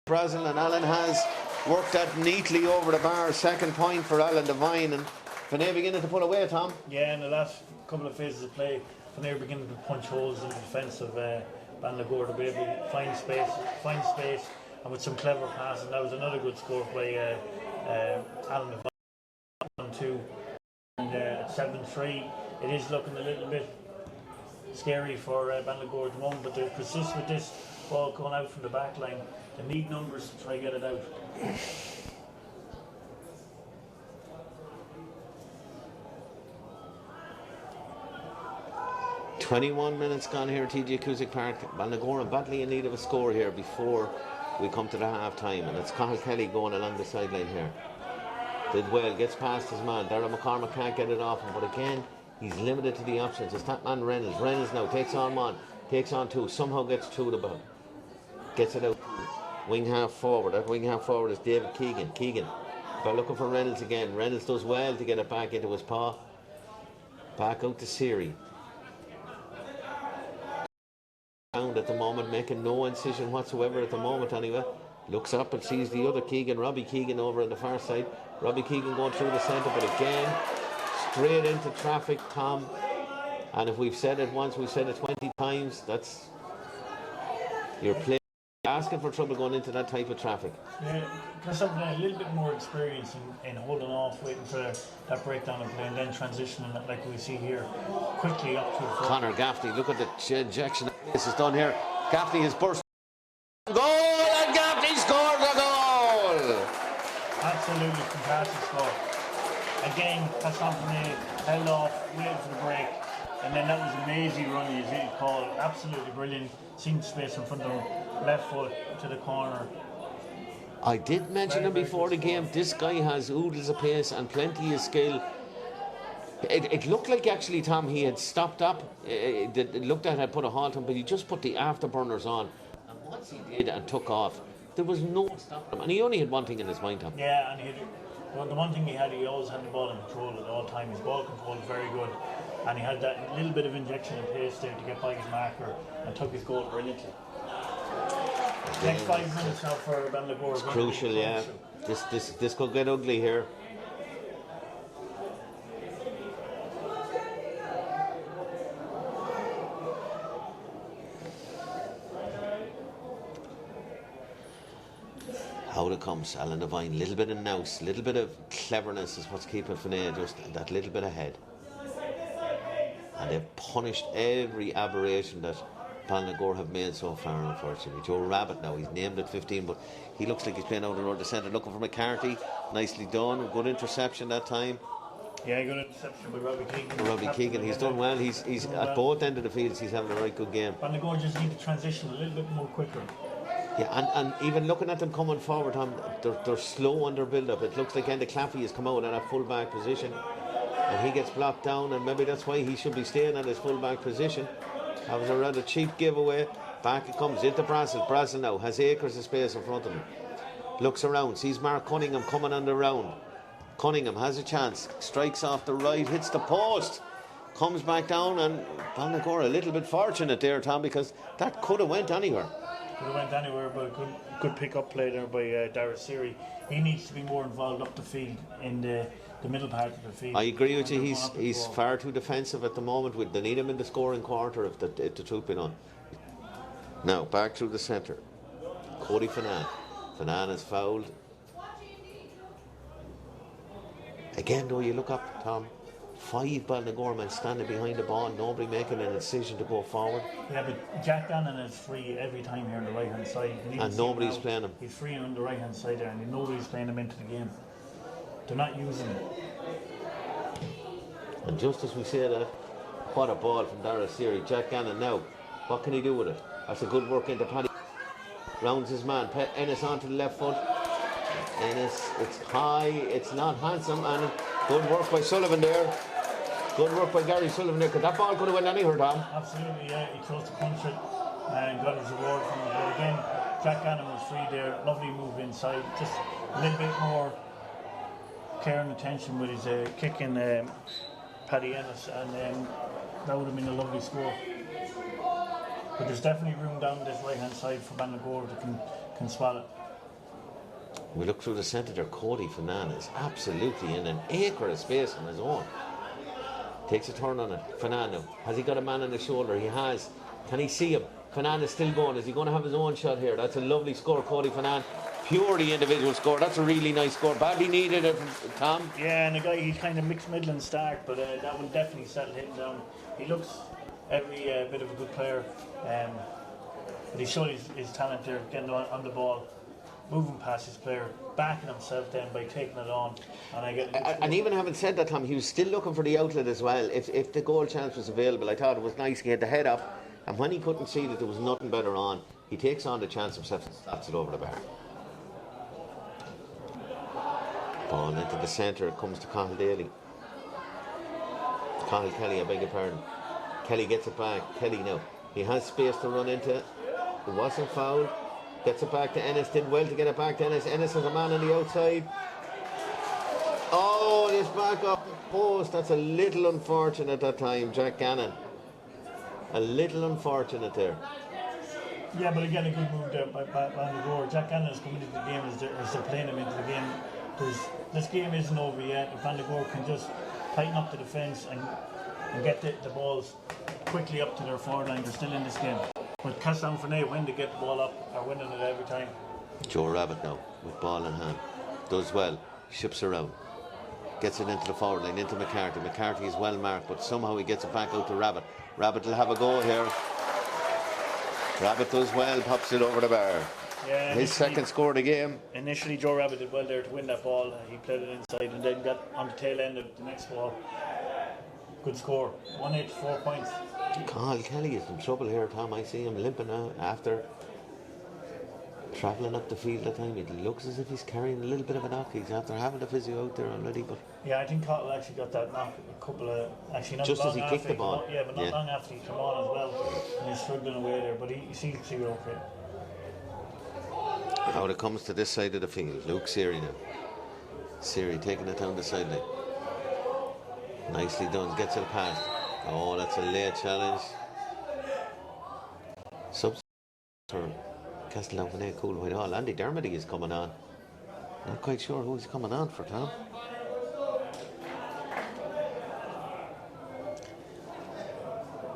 Brazil, and Alan has worked that neatly over the bar. 2nd point for Alan Devine, and Finea beginning to pull away, Tom. Yeah, in the last couple of phases of play, Finea beginning to punch holes in the defence of Ballinagore to be able to find space, and with some clever passing. That was another good score by Alan Devine. 2 and 7-3. It is looking a little bit scary for Ballinagore at the moment, but they persist with this ball going out from the back line. They need numbers to try to get it out. 21 minutes gone here at TEG Cusack Park. Ballinagore badly in need of a score here before we come to the half time, and it's Cathal Kelly going along the sideline here. Did well, gets past his man. Darragh McCormack can't get it off him, but again, he's limited to the options. It's that man Reynolds. Reynolds now takes on one, takes on 2, somehow gets through the ball. Gets it out. Wing half forward. That wing half forward is David Keegan. Keegan. They're looking for Reynolds again. Reynolds does well to get it back into his paw. Back out to Siri. At the moment, making no incision whatsoever at the moment anyway. Looks up and sees the other Keegan, Robbie Keegan, over on the far side. Robbie Keegan going through the centre, but again, straight into traffic, Tom. And if we've said it once, we've said it 20 times, that's... You're playing, asking for trouble going into that type of traffic. Yeah, because something a little bit more experience in holding off, waiting for that breakdown of play, and then transitioning it like we see here, quickly up to the front. Connor Gaffney, look at the injection this is done here. Gaffney has burst. Goal, and Gaffney scores a goal! Absolutely fantastic score. Again, Finea held off, waited for the break, and then that was an amazing run, as you call it. Absolutely brilliant. Seeing space in front of him, left foot to the corner. I did mention him before the game. This guy has oodles of pace and plenty of skill. It looked like actually, Tom, he had stopped up. It looked like had put a halt on, but he just put the afterburners on. And once he did and took off, there was no stopping him. And he only had one thing in his mind, Tom. Yeah, and the one thing he always had the ball in control at all times. His ball control was very good. And he had that little bit of injection of pace there to get by his marker and took his goal brilliantly. Next 5 minutes now for Ballinagore. It's crucial, yeah. This could get ugly here. Out it comes, Alan Devine. Little bit of nous, little bit of cleverness is what's keeping Finea just that little bit ahead. And they've punished every aberration that Ballinagore have made so far, unfortunately. Joe Rabbit now, he's named at 15, but he looks like he's playing out around the centre, looking for McCarthy. Nicely done, good interception that time. Yeah, good interception by Robbie Keegan. Robbie Keegan, he's done well. He's at both ends of the fields, he's having a right good game. Ballinagore just need to transition a little bit more quicker. Yeah, and even looking at them coming forward, Tom, they're slow on their build-up. It looks like Enda Claffey has come out in a full-back position, and he gets blocked down, and maybe that's why he should be staying at his full-back position. That was a rather cheap giveaway. Back it comes into Brassel. Brassel now has acres of space in front of him. Looks around, sees Mark Cunningham coming on the round. Cunningham has a chance, strikes off the right, hits the post, comes back down, and Ballinagore a little bit fortunate there, Tom, because that could have went anywhere. Could have went anywhere, but good pick-up play there by Darius Siri. He needs to be more involved up the field in the middle part of the field. I agree with you. He's far too defensive at the moment. They need him in the scoring quarter if the truth be known. Now back through the centre. Cody Finea. Finea is fouled. Again, though, you look up, Tom. 5 Ballinagore men standing behind the ball, nobody making an decision to go forward. Yeah, but Jack Gannon is free every time here on the right hand side. And nobody's playing him. He's free on the right hand side there, and nobody's playing him into the game. They're not using him. And just as we say that, what a ball from Darius Siri. Jack Gannon now, what can he do with it? That's a good work into Paddy. Rounds his man. Ennis onto the left foot. Ennis, it's high, it's not handsome, and good work by Sullivan there. Good work by Gary Sullivan there, because that ball could have went anywhere, Tom. Absolutely, yeah. He chose to punch it and got his reward from it. But again, Jack Gannon was free there. Lovely move inside. Just a little bit more care and attention with his kicking Paddy Ennis, and that would have been a lovely score. But there's definitely room down this right hand side for Ballinagore that can swallow it. We look through the centre there. Cody Finea is absolutely in an acre of space on his own. Takes a turn on it. Finea, has he got a man on his shoulder? He has. Can he see him? Finea is still going. Is he going to have his own shot here? That's a lovely score, Cody Finea. Purely individual score. That's a really nice score. Badly needed it from Tom. Yeah, and the guy, he's kind of mixed middle and start, but that will definitely settle him down. He looks every bit of a good player. But he showed his talent there, getting on the ball, moving past his player, backing himself then by taking it on. And even having said that, Tom, he was still looking for the outlet as well. If the goal chance was available, I thought it was nice. He had the head up, and when he couldn't see that there was nothing better on, he takes on the chance himself and slaps it over the bar. Ball into the centre, it comes to Conall Daly. Conall Kelly, I beg your pardon. Kelly gets it back. Kelly now, he has space to run into. It wasn't fouled. Gets it back to Ennis. Did well to get it back to Ennis. Ennis has a man on the outside. Oh, it's back up the post. That's a little unfortunate that time, Jack Gannon. A little unfortunate there. Yeah, but again, a good move there by Ballinagore. Jack Gannon is coming into the game as they're playing him into the game. This game isn't over yet. If Ballinagore can just tighten up the defence and get the balls quickly up to their forward line, they're still in this game. But Castletown Finea, when they get the ball up, are winning it every time. Joe Rabbit now, with ball in hand. Does well. Ships around. Gets it into the forward line, into McCarthy. McCarthy is well marked, but somehow he gets it back out to Rabbit. Rabbit will have a go here. Rabbit does well, pops it over the bar. Yeah, his second score of the game. Initially, Joe Rabbit did well there to win that ball. He played it inside and then got on the tail end of the next ball. Good score. 1-8, 4 points. Carl Kelly is in trouble here, Tom. I see him limping now after travelling up the field at time. It looks as if he's carrying a little bit of a knock. He's after having the physio out there already, but yeah, I think Cottle actually got that knock a couple of not just long as he after kicked the ball. but not long after he came on as well, and he's struggling away there. But he seems to be okay. Out it comes to this side of the field. Luke Siri now. Siri taking it down the sideline. Nicely done. Gets it past. Oh, that's a late challenge. Subs for Castletown Finea, Coole, Whitehall. Andy Dermody is coming on. Not quite sure who he's coming on for, Tom.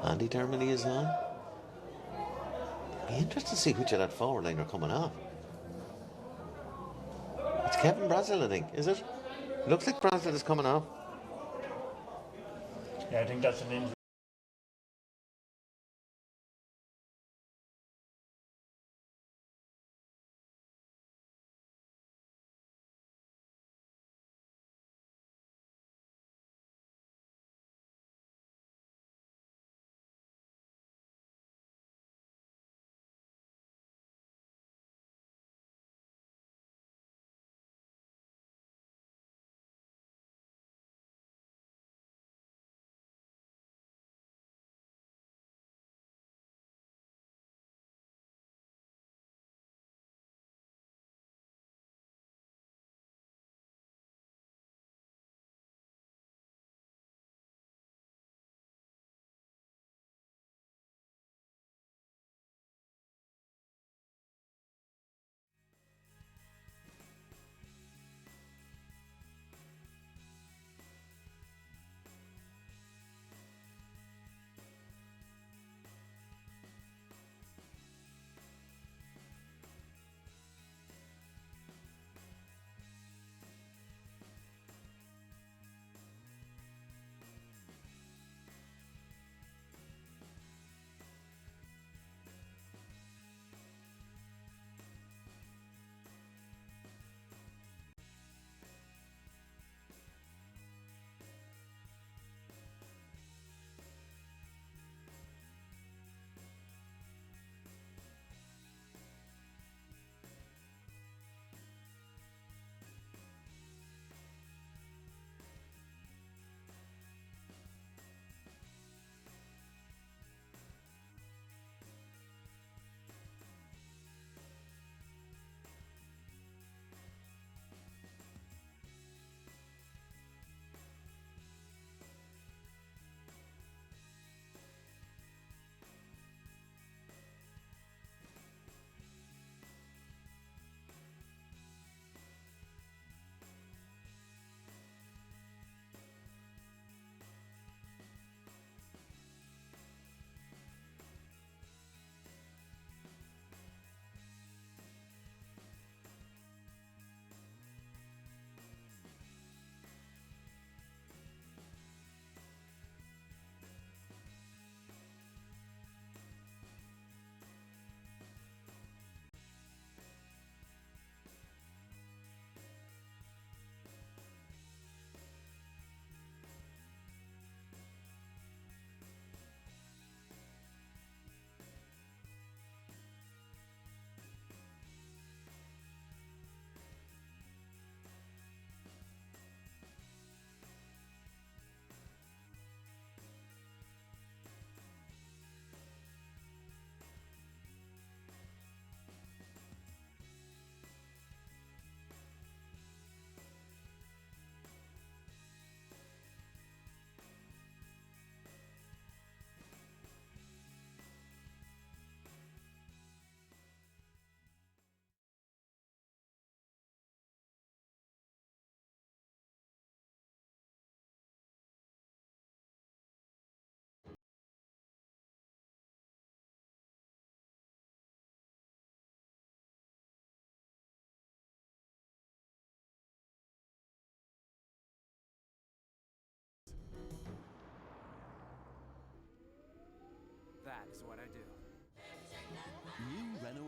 Andy Dermody is on. Be interested to see which of that forward line are coming on. It's Kevin Brazel, I think, is it? Looks like Brazel is coming off. Yeah, I think that's an injury.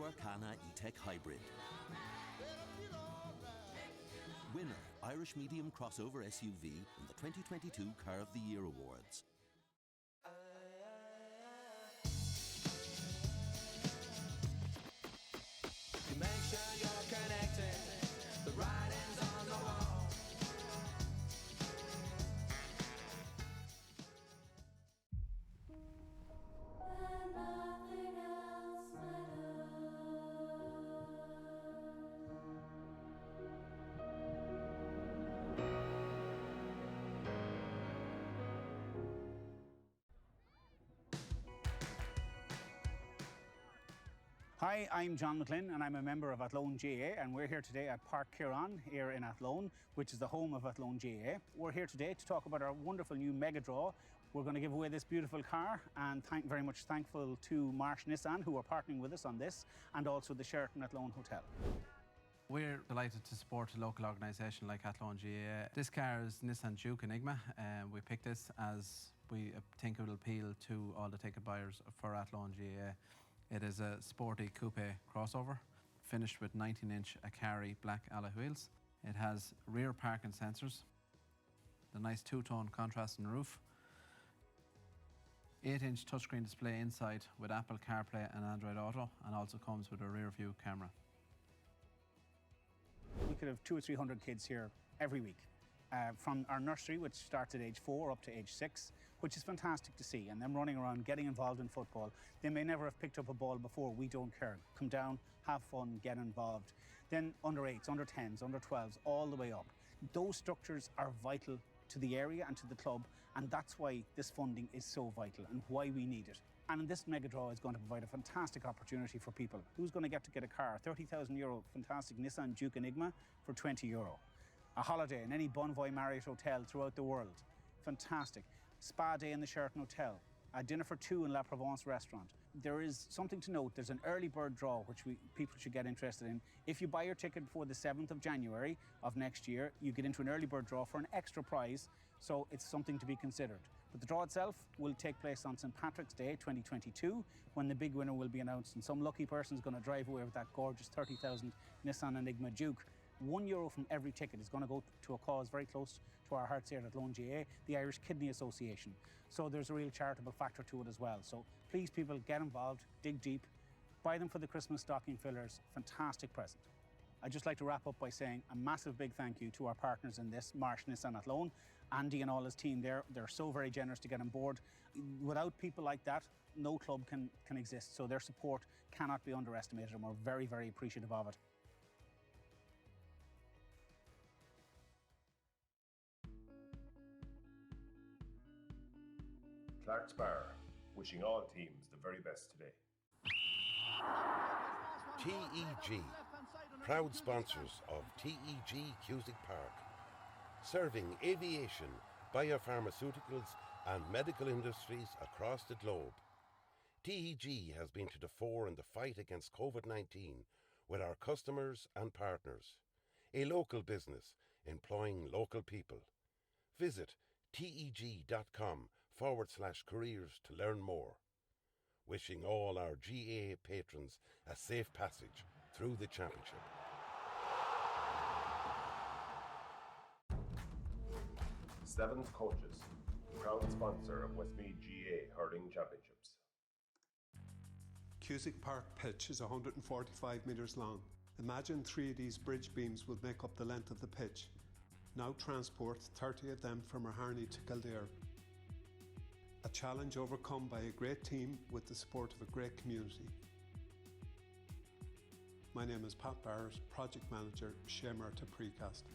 Arcana E-Tech Hybrid. Winner, Irish Medium Crossover SUV in the 2022 Car of the Year Awards. Make sure you're connected, the writing's on the wall. And nothing else matters. Hi, I'm John McLean and I'm a member of Athlone GAA, and we're here today at Park Ciarán here in Athlone, which is the home of Athlone GAA. We're here today to talk about our wonderful new mega draw. We're going to give away this beautiful car, and very much thankful to Marsh Nissan, who are partnering with us on this, and also the Sheraton Athlone Hotel. We're delighted to support a local organisation like Athlone GAA. This car is Nissan Juke Enigma, and we picked this as we think it will appeal to all the ticket buyers for Athlone GAA. It is a sporty coupe crossover, finished with 19-inch Akari black alloy wheels. It has rear parking sensors, the nice two-tone contrasting roof, 8-inch touchscreen display inside with Apple CarPlay and Android Auto, and also comes with a rear view camera. We could have 200 or 300 kids here every week. From our nursery, which starts at age 4 up to age 6, which is fantastic to see, and them running around, getting involved in football. They may never have picked up a ball before, we don't care. Come down, have fun, get involved. Then under 8s, under 10s, under 12s, all the way up. Those structures are vital to the area and to the club, and that's why this funding is so vital and why we need it. And this mega draw is going to provide a fantastic opportunity for people. Who's going to get a car? €30,000 fantastic Nissan Juke Enigma for €20. A holiday in any Bonvoy Marriott hotel throughout the world. Fantastic. Spa day in the Sheraton Hotel. A dinner for 2 in La Provence restaurant. There is something to note. There's an early bird draw which people should get interested in. If you buy your ticket before the 7th of January of next year, you get into an early bird draw for an extra prize, so it's something to be considered. But the draw itself will take place on St. Patrick's Day 2022, when the big winner will be announced, and some lucky person is going to drive away with that gorgeous 30,000 Nissan Enigma Juke. €1 from every ticket is going to go to a cause very close to our hearts here at Athlone GAA, the Irish Kidney Association. So there's a real charitable factor to it as well. So please, people, get involved, dig deep, buy them for the Christmas stocking fillers. Fantastic present. I'd just like to wrap up by saying a massive big thank you to our partners in this, Marsh Nissan Athlone. Andy and all his team there, they're so very generous to get on board. Without people like that, no club can exist. So their support cannot be underestimated, and we're very, very appreciative of it. Clark's Bar, wishing all teams the very best today. TEG, proud sponsors of TEG Cusack Park, serving aviation, biopharmaceuticals and medical industries across the globe. TEG has been to the fore in the fight against COVID-19 with our customers and partners. A local business employing local people. Visit teg.com/careers to learn more. Wishing all our GAA patrons a safe passage through the championship. Sevens Coaches, proud sponsor of Westmeath GAA Hurling Championships. Cusack Park pitch is 145 metres long. Imagine 3 of these bridge beams will make up the length of the pitch. Now transport 30 of them from Harney to Kildare. A challenge overcome by a great team with the support of a great community. My name is Pat Barrett, Project Manager, Shemarta Precast.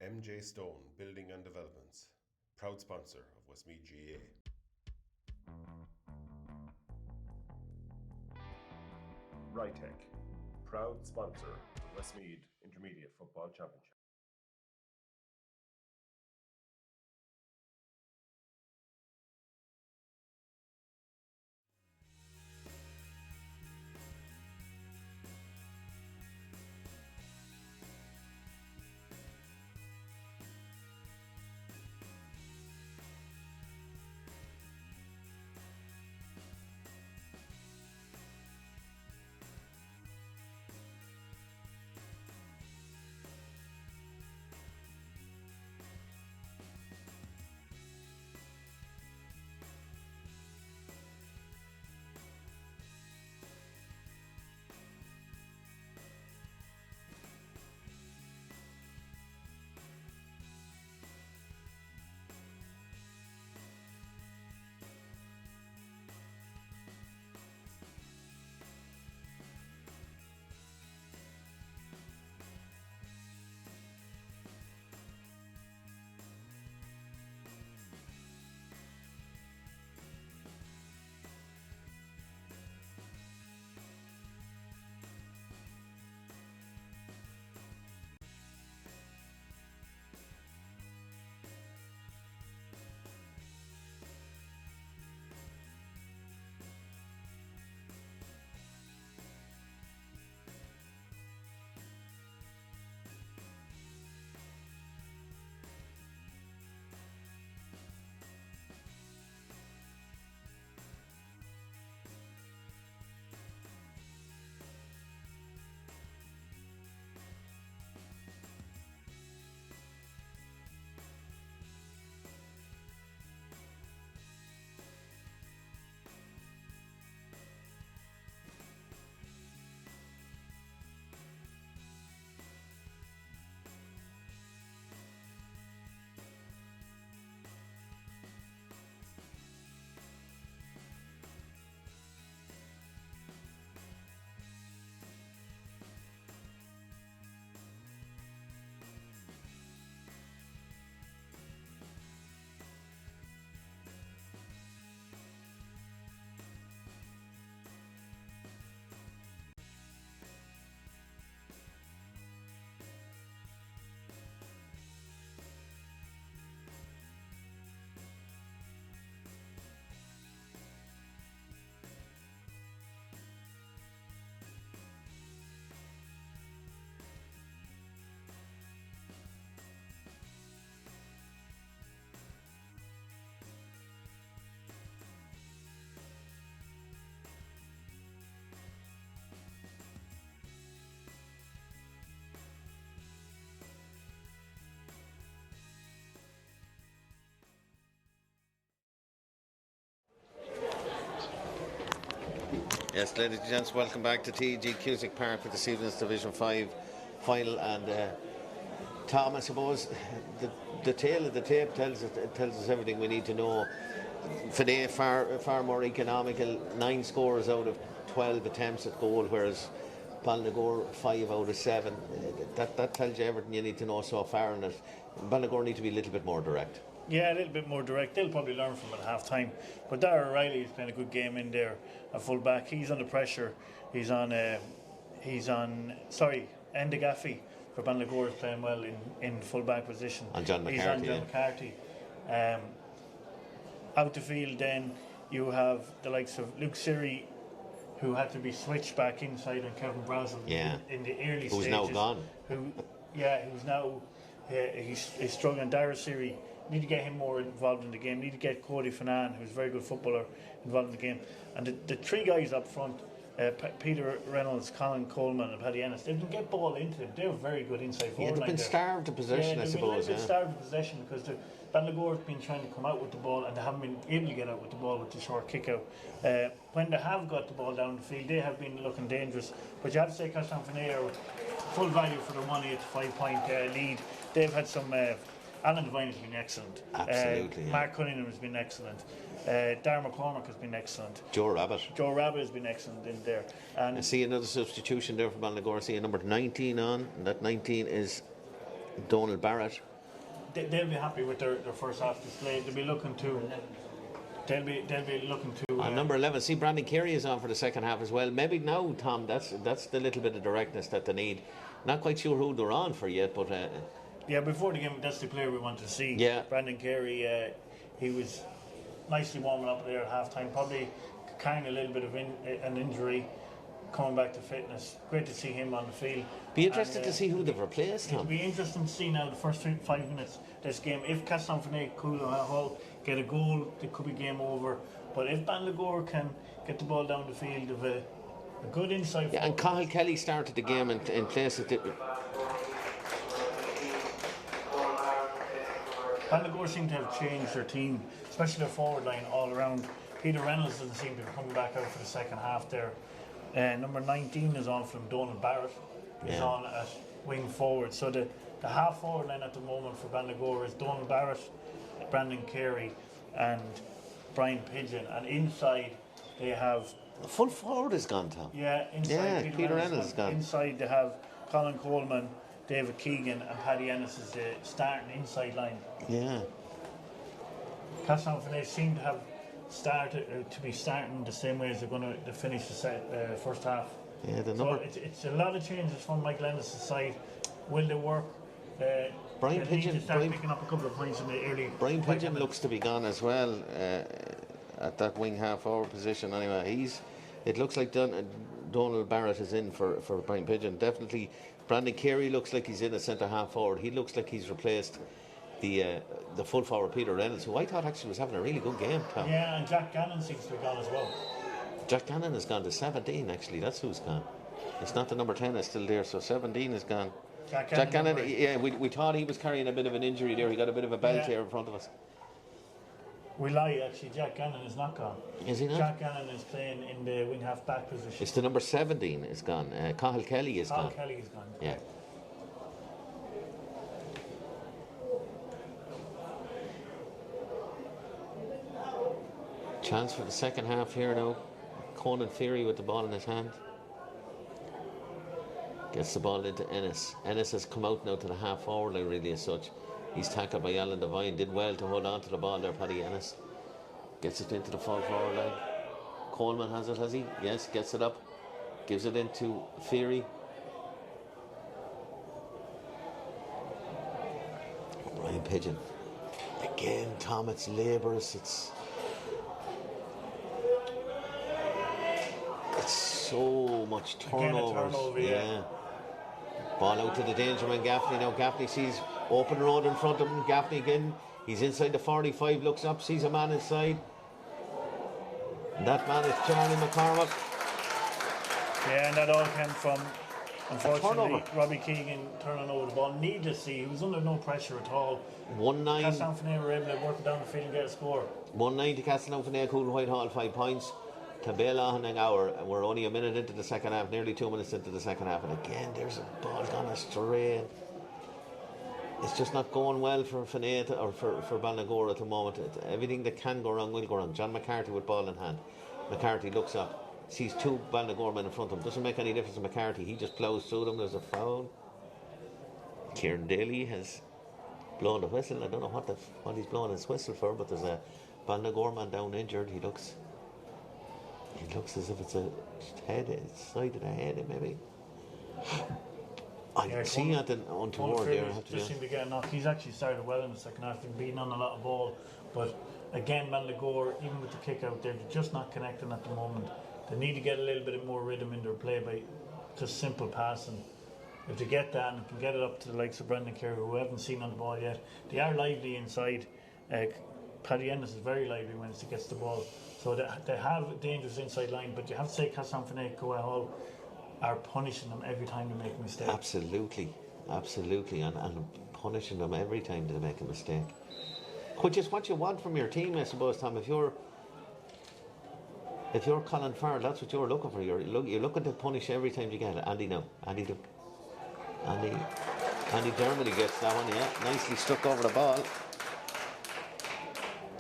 MJ Stone Building and Developments, proud sponsor of Westmeath GAA. Rytech, proud sponsor of the Westmeath Intermediate Football Championship. Yes, ladies and gents, welcome back to TEG Cusack Park for this evening's Division 5 final. And Tom, I suppose the tale of the tape tells us everything we need to know. Finea far more economical, 9 scores out of 12 attempts at goal, whereas Ballinagore 5 out of 7. That tells you everything you need to know so far, and Ballinagore need to be a little bit more direct. Yeah, a little bit more direct. They'll probably learn from it at half time. But Darragh Riley's playing a good game in there at full back. He's under pressure. He's on Enda Gaffey for Ballinagore is playing well in full back position. And John McCarthy. He's on John McCarthy. Out the field then you have the likes of Luke Siri, who had to be switched back inside, and Kevin Brazel in the early stages. Who's now gone. Who's now he's struggling. Darragh Siri, need to get him more involved in the game. Need to get Cody Finea, who's a very good footballer, involved in the game. And the 3 guys up front, Peter Reynolds, Colin Coleman and Paddy Ennis, they can get ball into them. They're very good inside forward. Yeah, they've been starved of possession, I suppose. They've been starved of possession because Ballinagore have been trying to come out with the ball, and they haven't been able to get out with the ball with the short kick out. When they have got the ball down the field, they have been looking dangerous. But you have to say Castletown Finea are full value for the 185 point lead. They've had some Alan Devine has been excellent. Absolutely. Mark Cunningham has been excellent. Darren McCormick has been excellent. Joe Rabbit has been excellent in there. And I see another substitution there for Ballinagore. I see a number 19 on, and that 19 is Donald Barrett. They'll be happy with their first half display. They'll be looking to. Number 11, see Brandon Carey is on for the second half as well. Maybe now, Tom, that's the little bit of directness that they need. Not quite sure who they're on for yet, but before the game, that's the player we want to see. Yeah. Brandon Carey, he was nicely warming up there at half time, probably carrying a little bit of an injury, coming back to fitness. Great to see him on the field. Be interested to see who they've replaced, Tom. It'll be interesting to see now the first 5 minutes of this game. If Castletown Finea, Coole get a goal, it could be game over. But if Ballinagore can get the ball down the field, of a good inside. Yeah, and Cathal Kelly started the game in place of Ballinagore seem to have changed their team, especially their forward line all around. Peter Reynolds doesn't seem to be coming back out for the second half there. Number 19 is on from Donald Barrett. Is on at wing forward. So the half forward line at the moment for Ballinagore is Donald Barrett, Brandon Carey and Brian Pigeon. And inside they have... The full forward is gone, Tom. Yeah, inside Peter Reynolds is gone. Inside they have Colin Coleman, David Keegan and Paddy Ennis is the starting inside line. Yeah. Castletown Finea seem to have started to be starting the same way as they're going to finish the first half. Yeah, it's a lot of changes from Michael Ennis' side. Will they work? Brian Pigeon picking up a couple of points in the early. Brian Pigeon looks to be gone as well at that wing half forward position. Anyway, it looks like Donald Barrett is in for Brian Pigeon. Definitely, Brandon Carey looks like he's in a centre half forward. He looks like he's replaced the full forward Peter Reynolds, who I thought actually was having a really good game, Tom. Yeah, and Jack Gannon seems to be gone as well. Jack Gannon has gone to 17 actually. That's who's gone. It's not the number 10 is still there, so 17 is gone. Jack Gannon, we thought he was carrying a bit of an injury there. He got a bit of a belt here in front of us. We lie, actually. Jack Gannon is not gone. Is he not? Jack Gannon is playing in the wing half back position. It's the number 17 is gone. Cathal Kelly is gone. Kelly is gone. Yeah. Chance for the second half here now. Conan Fury with the ball in his hand. Gets the ball into Ennis. Ennis has come out now to the half forward line really as such. He's tackled by Alan Devine. Did well to hold on to the ball there, Paddy Ennis. Gets it into the full forward line. Coleman has it, has he? Yes, gets it up. Gives it into Fury. Brian Pigeon. Again, Tom, it's laborious. It's so much turnovers. Yeah. Ball out to the danger man, Gaffney. Now Gaffney sees open road in front of him. Gaffney again. He's inside the 45, looks up, sees a man inside. And that man is Charlie McCormick. Yeah, and that all came from, unfortunately, Robbie Keegan turning over the ball needlessly. He was under no pressure at all. 1-9. Castletown Finea were able to work it down the field and get a score. 1-9 to Castletown Finea, Coole, Whitehall, 5 points. to bail on an hour, and we're only a minute into the second half, nearly 2 minutes into the second half, and again there's a ball gone astray. It's just not going well for Finea or for Ballinagore at the moment. Everything that can go wrong will go wrong. John McCarthy with ball in hand. McCarthy looks up, sees two Ballinagore men in front of him. Doesn't make any difference to McCarthy. He just plows through them. There's a foul. Kieran Daly has blown the whistle. I don't know what he's blowing his whistle for, but there's a Ballinagore man down injured. He looks as if it's a side of the head, maybe. I can see that untoward there. Just seemed to get a knock. He's actually started well in the second half. He's beaten on a lot of ball, but again, Ballinagore, even with the kick out there, they're just not connecting at the moment. They need to get a little bit more rhythm in their play by just simple passing. If they get that and can get it up to the likes of Brendan Kerr, who we haven't seen on the ball yet, they are lively inside. Paddy Ennis is very lively when he gets the ball. So they have a dangerous inside line, but you have to say Castletown, Finea, Whitehall are punishing them every time they make a mistake. Absolutely, and punishing them every time they make a mistake. Which is what you want from your team, I suppose, Tom. If you're Colin Farrell, that's what you're looking for. You're looking to punish every time you get it. Andy Dermody gets that one, yeah. Nicely stuck over the ball.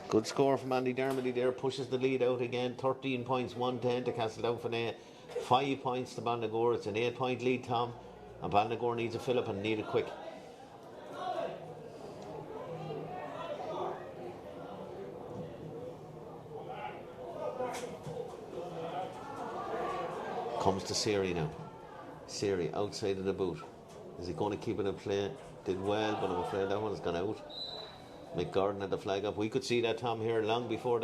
Good score from Andy Dermody there. Pushes the lead out again. 13 points, 110 to Castletown Finea. 5 points to Ballinagore. It's an 8-point lead, Tom. And Ballinagore needs a fill-up and need it quick. Comes to Siri now. Siri outside of the boot. Is he going to keep it in play? Did well, but I'm afraid that one has gone out. Mick Gordon had the flag up. We could see that, Tom, here long before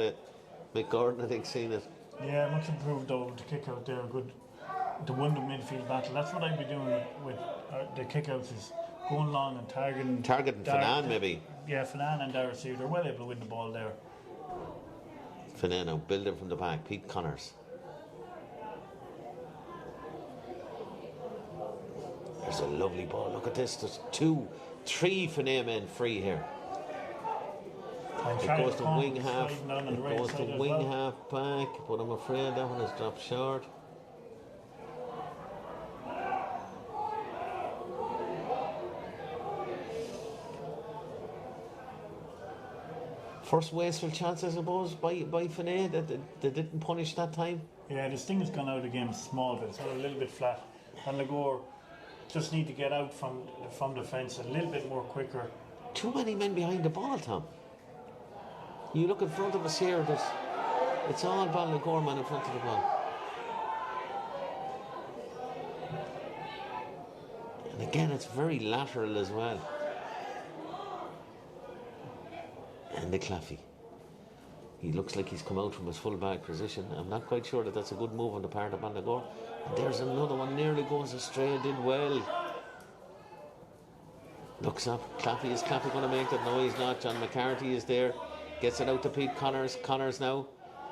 Mick Gordon, I think, seen it. Yeah, much improved though with the kick out there. Good. To win the midfield battle. That's what I'd be doing with the kickouts, is going long and targeting Finea, maybe. Yeah, Finea and Darcy. They're well able to win the ball there. Finea now building from the back. Pete Connors. There's a lovely ball. Look at this. There's 3 Finea men free here. It goes to wing half. It goes to wing half back, but I'm afraid that one has dropped short. First wasteful chance, I suppose, by Finea that they didn't punish that time. Yeah, this thing has gone out of the game small bit. It's a little bit flat. And Ballinagore just need to get out from the fence a little bit more quicker. Too many men behind the ball, Tom. You look in front of us here, it's all Ballinagore men in front of the ball. And again, it's very lateral as well. And the Claffey. He looks like he's come out from his full back position. I'm not quite sure that that's a good move on the part of Ballinagore. And there's another one, nearly goes astray, did well. Looks up, Claffey going to make that? No, he's not. John McCarthy is there. Gets it out to Pete Connors. Connors now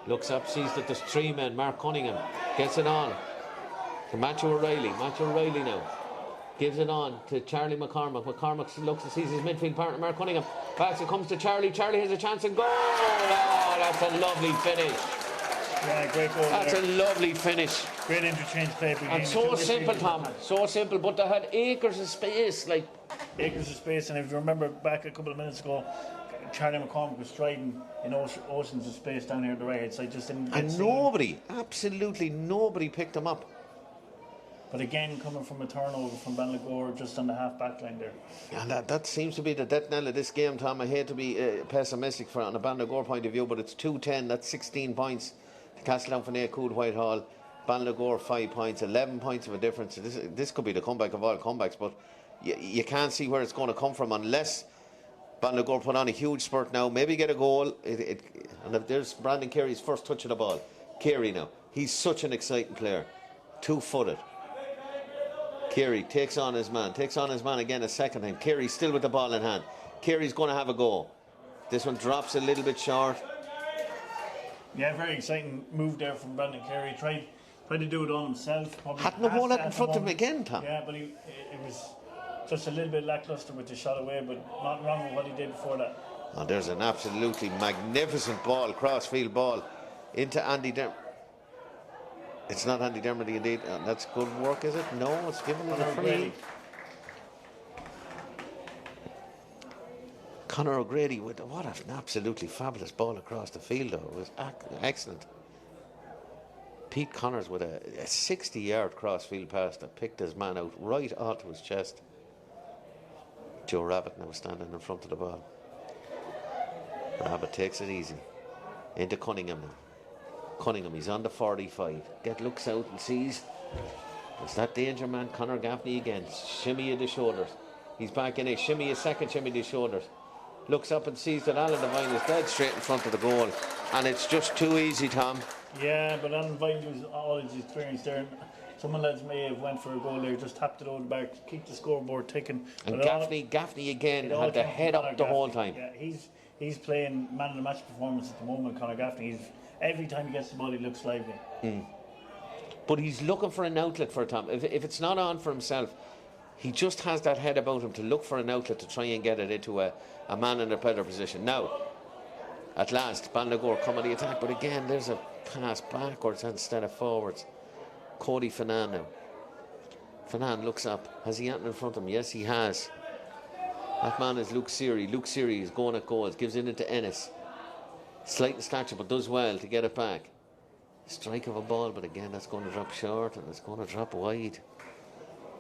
looks up, sees that there's 3 men. Mark Cunningham gets it on to Matthew O'Reilly. Matthew O'Reilly now gives it on to Charlie McCormack. McCormack looks and sees his midfield partner, Mark Cunningham. Backs it, comes to Charlie. Charlie has a chance and goal. Oh, that's a lovely finish. Yeah, great goal. That's a lovely finich. Great interchange play. And so simple, Tom. So simple, but they had acres of space. Acres of space, and if you remember back a couple of minutes ago, Charlie McCormack was striding in oceans of space down here at the right hand side. Just didn't get seen. Absolutely nobody picked him up. But again, coming from a turnover from Ballinagore just on the half-back line there. And that seems to be the death knell of this game, Tom. I hate to be pessimistic on a Ballinagore point of view, but it's 2-10. That's 16 points to Castletown, Finea, Coole, Whitehall. Ballinagore 5 points, 11 points of a difference. This could be the comeback of all comebacks, but you can't see where it's going to come from unless Ballinagore put on a huge spurt now, maybe get a goal. And if there's Brandon Carey's first touch of the ball. Carey now, he's such an exciting player. 2-footed. Carey takes on his man again a second time. Carey still with the ball in hand. Carey's going to have a go. This one drops a little bit short. Yeah, very exciting move there from Brandon Carey. Tried to do it on himself. Had no ball out in front of him again, Tom. Yeah, but it was just a little bit lackluster with the shot away, but not wrong with what he did before that. Oh, there's an absolutely magnificent ball, cross-field ball, into Andy It's not Andy Dermody indeed. That's good work, is it? No, it's given as a free. Conor O'Grady with what an absolutely fabulous ball across the field, though. It was excellent. Pete Connors with a 60-yard cross-field pass that picked his man out right onto his chest. Joe Rabbit now standing in front of the ball. Rabbit takes it easy. Into Cunningham now. Cunningham, he's on the 45. Looks out and sees. It's that danger man, Conor Gaffney again. Shimmy of the shoulders. He's back in it. Shimmy a second, shimmy the shoulders. Looks up and sees that Alan Devine is dead straight in front of the goal. And it's just too easy, Tom. Yeah, but Alan Devine was all his experience there. Some of the lads may have went for a goal there, just tapped it over the bar to keep the scoreboard ticking. And Gaffney again had the head up the whole time. Yeah, he's playing man of the match performance at the moment, Conor Gaffney. Every time he gets the ball, he looks lively. But he's looking for an outlet for Tom. If it's not on for himself, he just has that head about him to look for an outlet to try and get it into a man in a better position. Now, at last, Ballinagore come on the attack, but again, there's a pass backwards instead of forwards. Cody Finea now. Finea looks up. Has he anything in front of him? Yes, he has. That man is Luke Seary. Luke Seary is going at goals, gives it into Ennis. Slight in stature, but does well to get it back. Strike of a ball, but again, that's going to drop short and it's going to drop wide.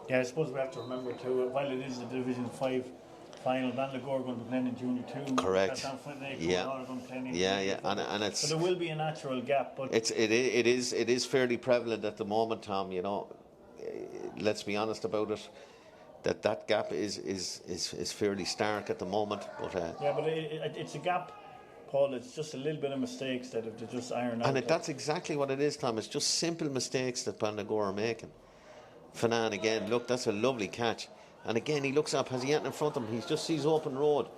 Yeah, I suppose we have to remember too, while it is the Division 5 final, Ballinagore going to be playing in Junior 2. Correct. Yeah, and it's. So there will be a natural gap, but it is fairly prevalent at the moment, Tom. You know, let's be honest about it. That gap is fairly stark at the moment, but yeah, but it's a gap, Paul. It's just a little bit of mistakes that have to just iron out. And that's exactly what it is, Tom. It's just simple mistakes that Ballinagore are making. Finea again, look, that's a lovely catch. And again, he looks up, has he anything in front of him? He just sees open road.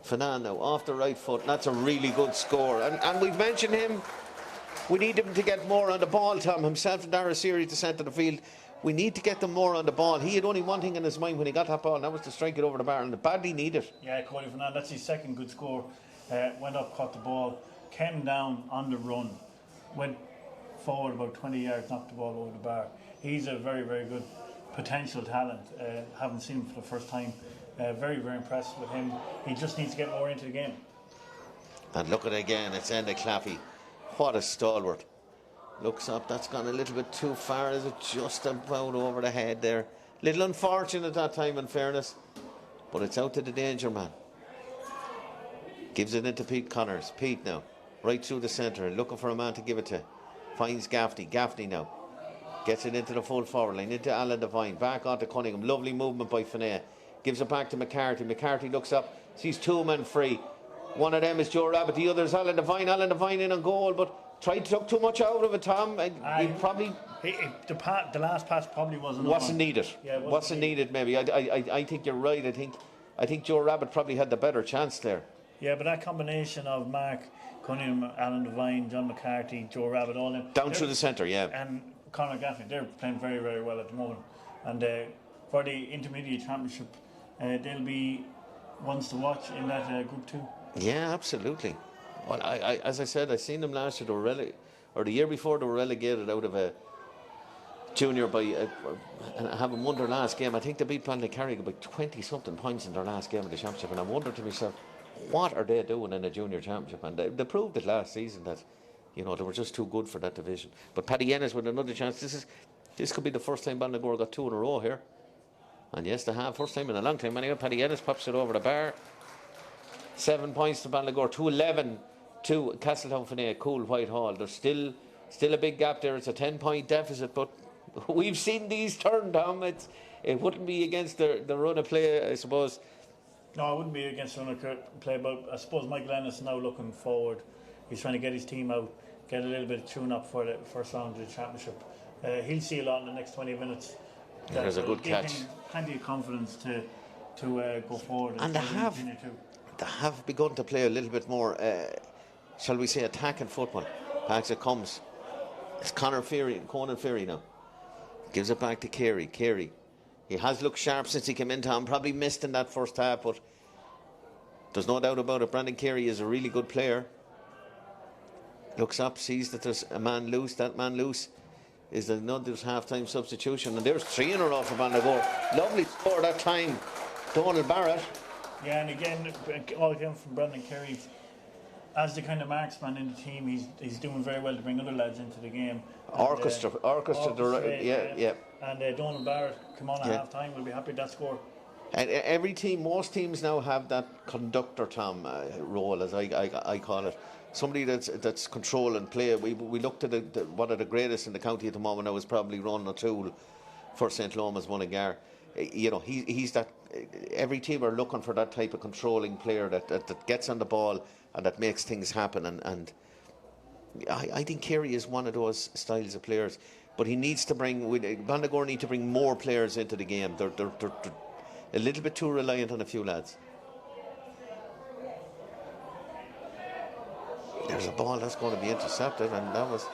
Finea now, off the right foot, and that's a really good score. And we've mentioned him. We need him to get more on the ball, Tom. Himself and Dara Seary to centre the field. We need to get them more on the ball. He had only one thing in his mind when he got that ball, and that was to strike it over the bar, and badly needed. Yeah, Cody Finea, that's his second good score. Went up, caught the ball, came down on the run, went forward about 20 yards, knocked the ball over the bar. He's a very, very good potential talent. Haven't seen him for the first time. Very, very impressed with him. He just needs to get more into the game. And look at it again, it's Enda Claffey. What a stalwart. Looks up, that's gone a little bit too far. Is it just about over the head there? Little unfortunate that time, in fairness. But it's out to the danger man. Gives it into Pete Connors. Pete now, right through the centre, looking for a man to give it to. Finds Gaffney. Gaffney now gets it into the full forward line, into Alan Devine, back onto Cunningham. Lovely movement by Finea. Gives it back to McCarthy. McCarthy looks up, sees two men free. One of them is Joe Rabbit, the other is Alan Devine. Alan Devine in on goal, but tried to took too much out of it, Tom. The last pass probably wasn't needed. Yeah, wasn't needed. Maybe. I think you're right. I think Joe Rabbit probably had the better chance there. Yeah, but that combination of Mark Cunningham, Alan Devine, John McCarthy, Joe Rabbit, all them down through the centre, yeah. And Conor Gaffney, they're playing very, very well at the moment. And for the intermediate championship, they'll be ones to watch in that Group 2. Yeah, absolutely. Well, I as I said, I seen them last year. They were or the year before, they were relegated out of a junior by. And I haven't won their last game. I think they beat Ballinagore by 20-something points in their last game of the championship. And I wondered to myself, what are they doing in a junior championship? And they proved it last season that, you know, they were just too good for that division. But Paddy Ennis with another chance. This could be the first time Ballinagore got two in a row here. And yes, they have. First time in a long time. Anyway, Paddy Ennis pops it over the bar. 7 points to Ballinagore. 2-11 to Castletown, Finea, Coole, Whitehall. There's still a big gap there. It's a 10-point deficit, but we've seen these turn down. It wouldn't be against the run of play, I suppose. No, it wouldn't be against the run of play, but I suppose Michael Ennis is now looking forward. He's trying to get his team out, get a little bit of tune-up for the first round of the championship. He'll see a lot in the next 20 minutes. There's a good catch. Him plenty of confidence to go forward. And they have begun to play a little bit more, shall we say, attacking football. Back it comes. It's Conan Ferry now. Gives it back to Carey. He has looked sharp since he came in, Tom. Probably missed in that first half, but there's no doubt about it. Brandon Carey is a really good player. looks up, sees that there's a man loose. That man loose is another's half-time substitution, and there's 3 in a row for Ballinagore. Lovely score that time, Donald Barrett. Yeah, and again, all came from Brendan Kerry. As the kind of marksman in the team, he's doing very well to bring other lads into the game. Orchestra, yeah. And Donald Barrett come on at half-time. We'll be happy with that score. And every team, most teams now have that conductor, Tom, role, as I call it. Somebody that's control and play. We looked at one of the greatest in the county at the moment now is probably Ron O'Toole for St. Lomas Mullingar. You know, he's that. Every team are looking for that type of controlling player that gets on the ball and that makes things happen. And I think Kerry is one of those styles of players. But he needs to bring. Ballinagore need to bring more players into the game. They're a little bit too reliant on a few lads. There's a ball that's going to be intercepted, and that was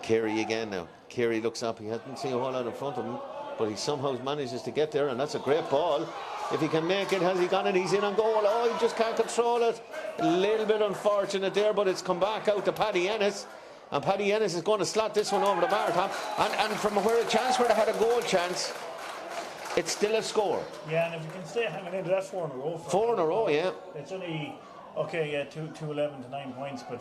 Kerry again now. Kerry looks up, he hasn't seen a whole lot in front of him, but he somehow manages to get there, and that's a great ball. If he can make it, has he got it? He's in on goal. Oh, he just can't control it. A little bit unfortunate there, but it's come back out to Paddy Ennis. And Paddy Ennis is going to slot this one over the bar, Tom. And from where they had a goal chance, it's still a score. Yeah, and if you can stay hanging into that 4 in a row. 4 in a row, yeah. It's only, 2-11 to 9 points, but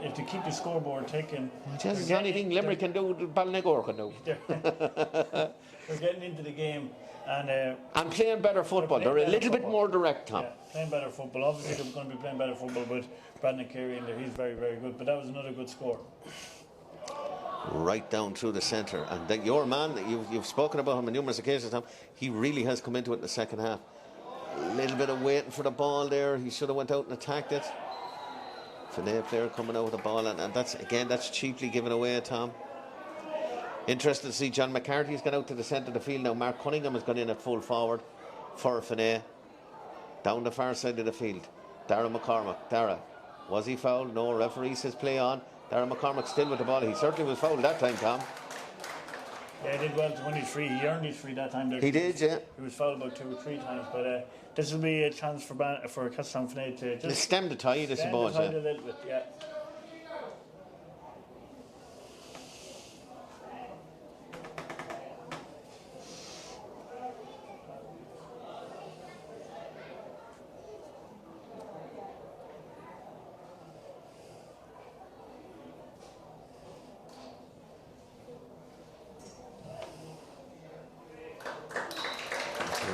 if they keep the scoreboard ticking... There's anything Limerick can do, Ballinagore can do. They're getting into the game. And playing better football. They're a little bit more direct, Tom. Yeah, playing better football. Obviously, they're going to be playing better football with Brandon Carey in there. He's very, very good. But that was another good score. Right down through the centre. And then your man, you've spoken about him on numerous occasions, Tom, he really has come into it in the second half. A little bit of waiting for the ball there. He should have went out and attacked it. Finea player coming out with the ball. And that's cheaply given away, Tom. Interested to see John McCarthy's gone out to the centre of the field now. Mark Cunningham has gone in at full forward for Finea. Down the far side of the field. Dara McCormack. Dara, was he fouled? No, referee says play on. Dara McCormack still with the ball. He certainly was fouled that time, Tom. Yeah, he did well to win his free. He earned his free that time. He did, yeah. He was fouled about 2 or 3 times. But this will be a chance for Castletown Finea to just... stem the tide, I suppose. Stem the tide a little bit, yeah.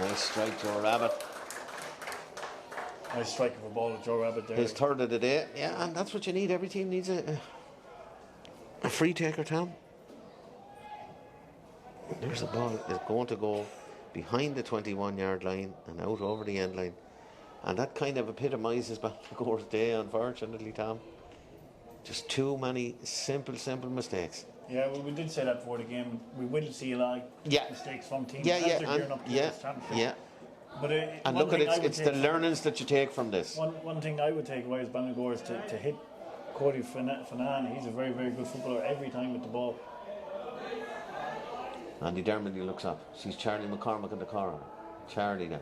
Nice strike, Joe Rabbit. Nice strike of a ball with Joe Rabbit there. His third of the day. Yeah, and that's what you need. Every team needs a free taker, Tom. There's a ball. It's going to go behind the 21-yard line and out over the end line. And that kind of epitomises Ballinagore's day, unfortunately, Tom. Just too many simple mistakes. Yeah, well, we did say that before the game. We will see a lot of mistakes from teams. But and look at it, it's the learnings that you take from this. One thing I would take away is Ballinagore is to hit Cody Finea. He's a very, very good footballer every time with the ball. Andy Dermody looks up, sees Charlie McCormack in the corner. Charlie now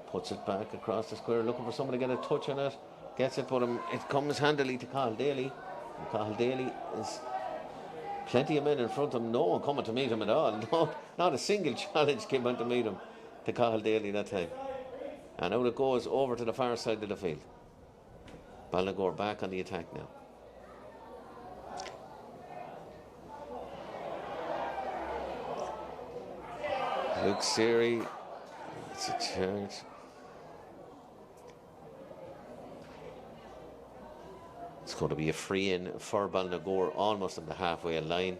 puts it back across the square, looking for someone to get a touch on it. Gets it, but it comes handily to Cathal Daly. And Cathal Daly is plenty of men in front of him. No one coming to meet him at all. No, not a single challenge came on to meet him. To Cathal Daly that time. And out it goes over to the far side of the field. Ballinagore back on the attack now. Luke Seary. It's a charge. It's going to be a free in for Ballinagore almost on the halfway line.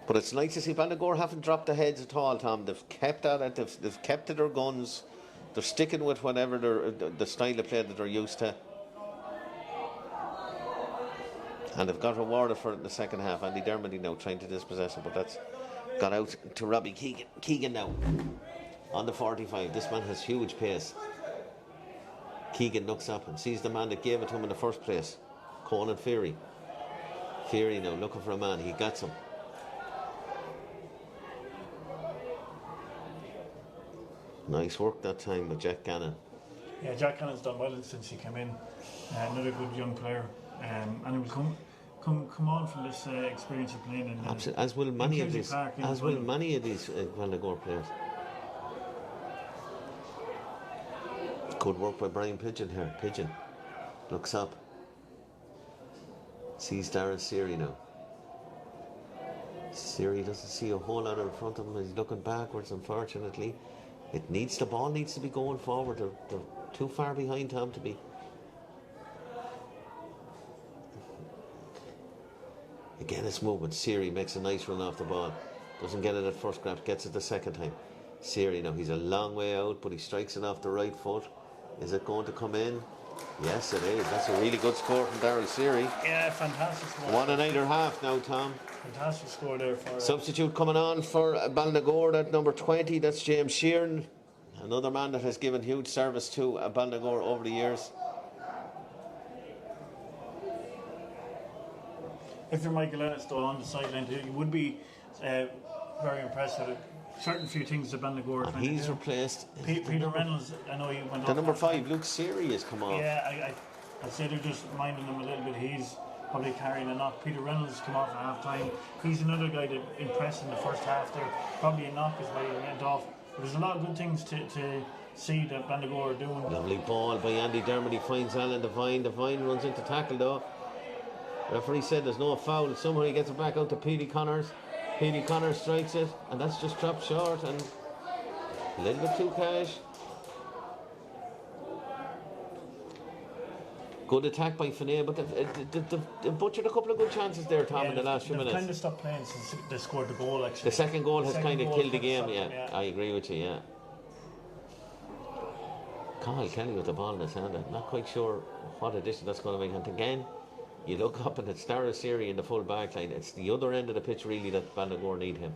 But it's nice to see Ballinagore haven't dropped their heads at all, Tom. They've kept at it. They've kept to their guns. They're sticking with whatever the style of play that they're used to. And they've got rewarded for it in the second half. Andy Dermody now trying to dispossess it, but that's gone out to Robbie Keegan. Keegan now on the 45. This man has huge pace. Keegan looks up and sees the man that gave it to him in the first place, Conan Feary. Feary now looking for a man. He gets him. Nice work that time with Jack Gannon. Yeah, Jack Cannon's done well since he came in. Another good young player, and he will come on from this experience of playing in. Absolutely, as will many of these, Park, Ballinagore players. Good work by Brian Pigeon here. Pigeon looks up, sees Darren Seary now. Seary doesn't see a whole lot in front of him. He's looking backwards, unfortunately. The ball needs to be going forward. They're too far behind Tom to be. Again, it's movement. Seary makes a nice run off the ball. Doesn't get it at first grab, gets it the second time. Seary now, he's a long way out, but he strikes it off the right foot. Is it going to come in? Yes, it is. That's a really good score from Darryl Seary. Yeah, fantastic score. 1.5 now, Tom. Fantastic score there for... Substitute coming on for Ballinagore at number 20. That's James Sheeran. Another man that has given huge service to Ballinagore over the years. If you're Michael Ennis though on the sideline, you would be very impressed with certain few things that Ballinagore. And he's replaced Peter Reynolds. I know he went. The number 5, Luke Seary, has come off. Yeah, I'd say they're just minding him a little bit. He's probably carrying a knock. Peter Reynolds come off at half time. He's another guy that impressed in the first half there. Probably a knock is why he went off. There's a lot of good things to see that Ballinagore are doing. Lovely ball by Andy Dermody, finds Alan Devine. Devine runs into tackle though. Referee said there's no foul. Somehow he gets it back out to Petey Connors. Petey Connors strikes it, and that's just dropped short and a little bit too cash. Good attack by Finea, but they've butchered a couple of good chances there, Tom, in the last few minutes. They've kind of stopped playing since they scored the goal, actually. The second goal has kind of killed the game, yeah. I agree with you, yeah. Kyle Kelly with the ball in his hand. I'm not quite sure what addition that's going to make. And again, you look up and it's Darragh Seary in the full back line. It's the other end of the pitch really that Ballinagore need him.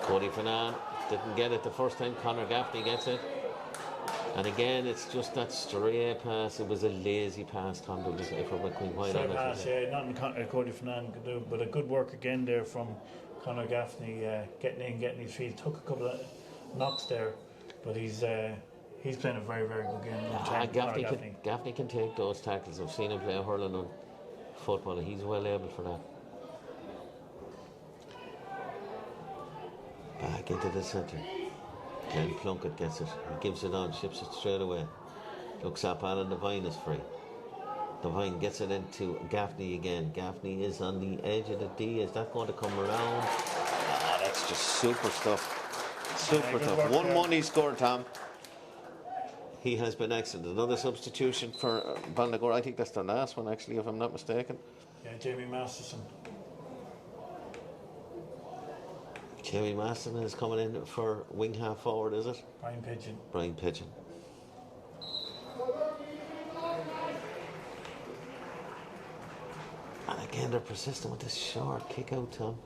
Cody Finea didn't get it the first time. Conor Gaffney gets it. And again, it's just that stray pass. It was a lazy pass, Tom, if we're quite honest. Stray pass, yeah, nothing Cody Finea could do, but a good work again there from Conor Gaffney, getting his feet. Took a couple of knocks there, but he's playing a very, very good game. Gaffney can take those tackles. I've seen him play hurling on football, and he's well able for that. Back into the centre. Glenn Plunkett gets it. He gives it on, ships it straight away. Looks up, Alan Devine is free. Devine gets it into Gaffney again. Gaffney is on the edge of the D. Is that going to come around? Ah, that's just super stuff. Super tough. 1-1 he scored, Tom. He has been excellent. Another substitution for Ballinagore. I think that's the last one, actually, if I'm not mistaken. Yeah, Jamie Masterson. Jamie Masterson is coming in for wing half forward, is it? Brian Pigeon. Brian Pigeon. And again, they're persistent with this short kick out, Tom.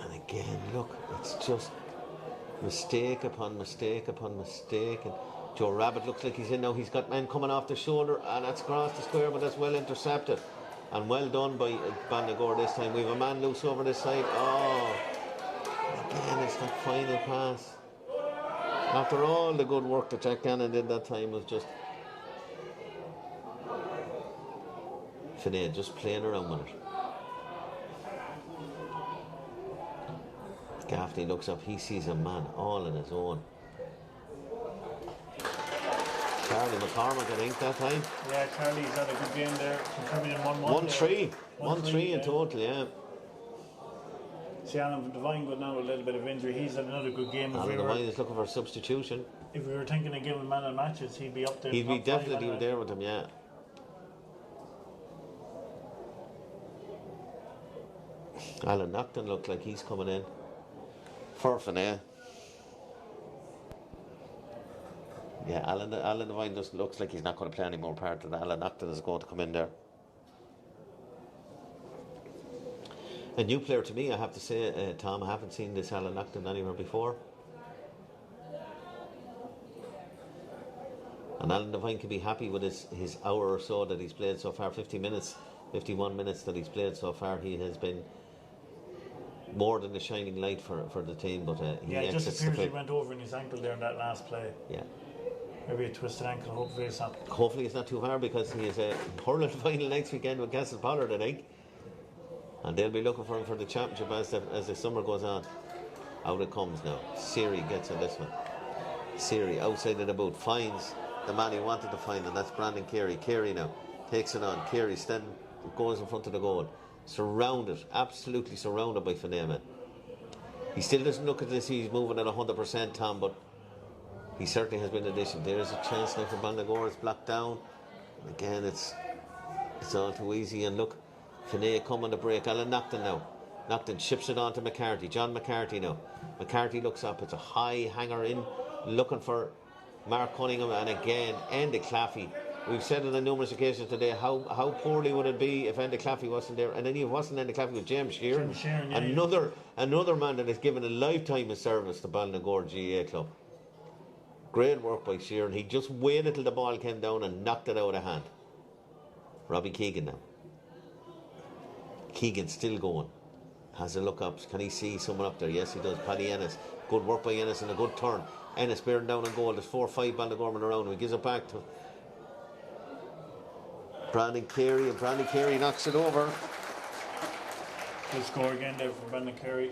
And again, look, it's just mistake upon mistake upon mistake. And Joe Rabbit looks like he's in now. He's got men coming off the shoulder, and that's across the square, but that's well intercepted. And well done by Ballinagore this time. We have a man loose over this side. Oh, again, it's that final pass. After all the good work that Jack Gannon did that time, was just Finea just playing around with it. Gaffney looks up. He sees a man all on his own. Charlie McCormack, I think, that time. Yeah, Charlie's had a good game there. Contributing 1-1. 1-3 in total, yeah. See, Alan Devine got now a little bit of injury. He's had another good game. Alan Devine is looking for a substitution. If we were thinking of giving man of matches, he'd be up there. He'd be definitely there with him, yeah. Alan Nocton looked like he's coming in for Finea. Yeah, Alan Devine just looks like he's not going to play any more part of that. Alan Nocton is going to come in there. A new player to me, I have to say, Tom. I haven't seen this Alan Nocton anywhere before. And Alan Devine can be happy with his hour or so that he's played so far, 50 minutes, 51 minutes that he's played so far. He has been more than a shining light for the team. But he it just exits the appears he pitch. went over in his ankle there in that last play. Yeah. Maybe a twisted ankle, hopefully it's not. Hopefully it's not too far, because he has a hurling final next weekend with Castletown, I think. And they'll be looking for him for the championship as the summer goes on. Out it comes now. Siri gets on this one. Siri outside of the boot finds the man he wanted to find, and that's Brandon Carey. Carey now takes it on. Carey goes in front of the goal. Surrounded, absolutely surrounded by Finea men. He still doesn't look at this, he's moving at 100%, Tom, but he certainly has been an addition. There's a chance now for Ballinagore. It's blocked down. Again, it's all too easy. And look, Finea come on the break. Alan Nocton now. Nocton ships it on to McCarthy. John McCarthy now. McCarthy looks up. It's a high hanger in, looking for Mark Cunningham. And again, Enda Claffey. We've said it on numerous occasions today, how poorly would it be if Enda Claffey wasn't there. And then he wasn't Enda Claffey with James Sheeran. Yeah, Another man that has given a lifetime of service to Ballinagore GA club. Great work by Sheeran. He just waited till the ball came down and knocked it out of hand. Robbie Keegan now. Keegan still going. Has a look up. Can he see someone up there? Yes, he does. Paddy Ennis. Good work by Ennis and a good turn. Ennis bearing down on goal. There's 4 or 5 Ballinagore around him. He gives it back to Brandon Carey, and Brandon Carey knocks it over. Good score again there for Brandon Carey.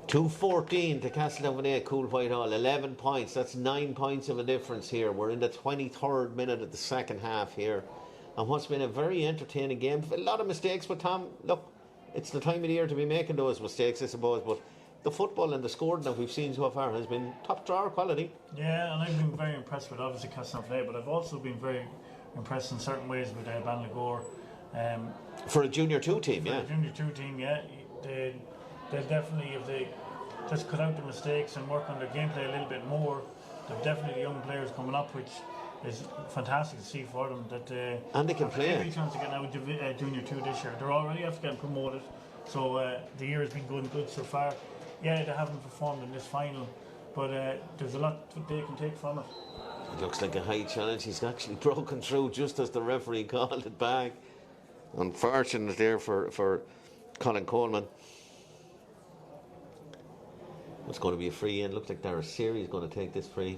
2-14 to Castletown, Coole, Whitehall. 11 points. That's 9 points of a difference here. We're in the 23rd minute of the second half here. And what's been a very entertaining game. A lot of mistakes, but Tom, look, it's the time of the year to be making those mistakes, I suppose. But the football and the scoring that we've seen so far has been top drawer quality. Yeah, and I've been very impressed with obviously Castletown, but I've also been very impressed in certain ways with Ballinagore. For a Junior 2 team, For a Junior 2 team, yeah. They'll definitely, if they just cut out the mistakes and work on their gameplay a little bit more, they've definitely young players coming up, which is fantastic to see for them. And they can play. Every chance to get out Junior 2 this year. They're already after getting promoted, so the year has been good so far. Yeah, they haven't performed in this final, but there's a lot they can take from it. It looks like a high challenge. He's actually broken through just as the referee called it back. Unfortunate there for Colin Coleman. It's going to be a free in. Looks like Dara Siri is going to take this free.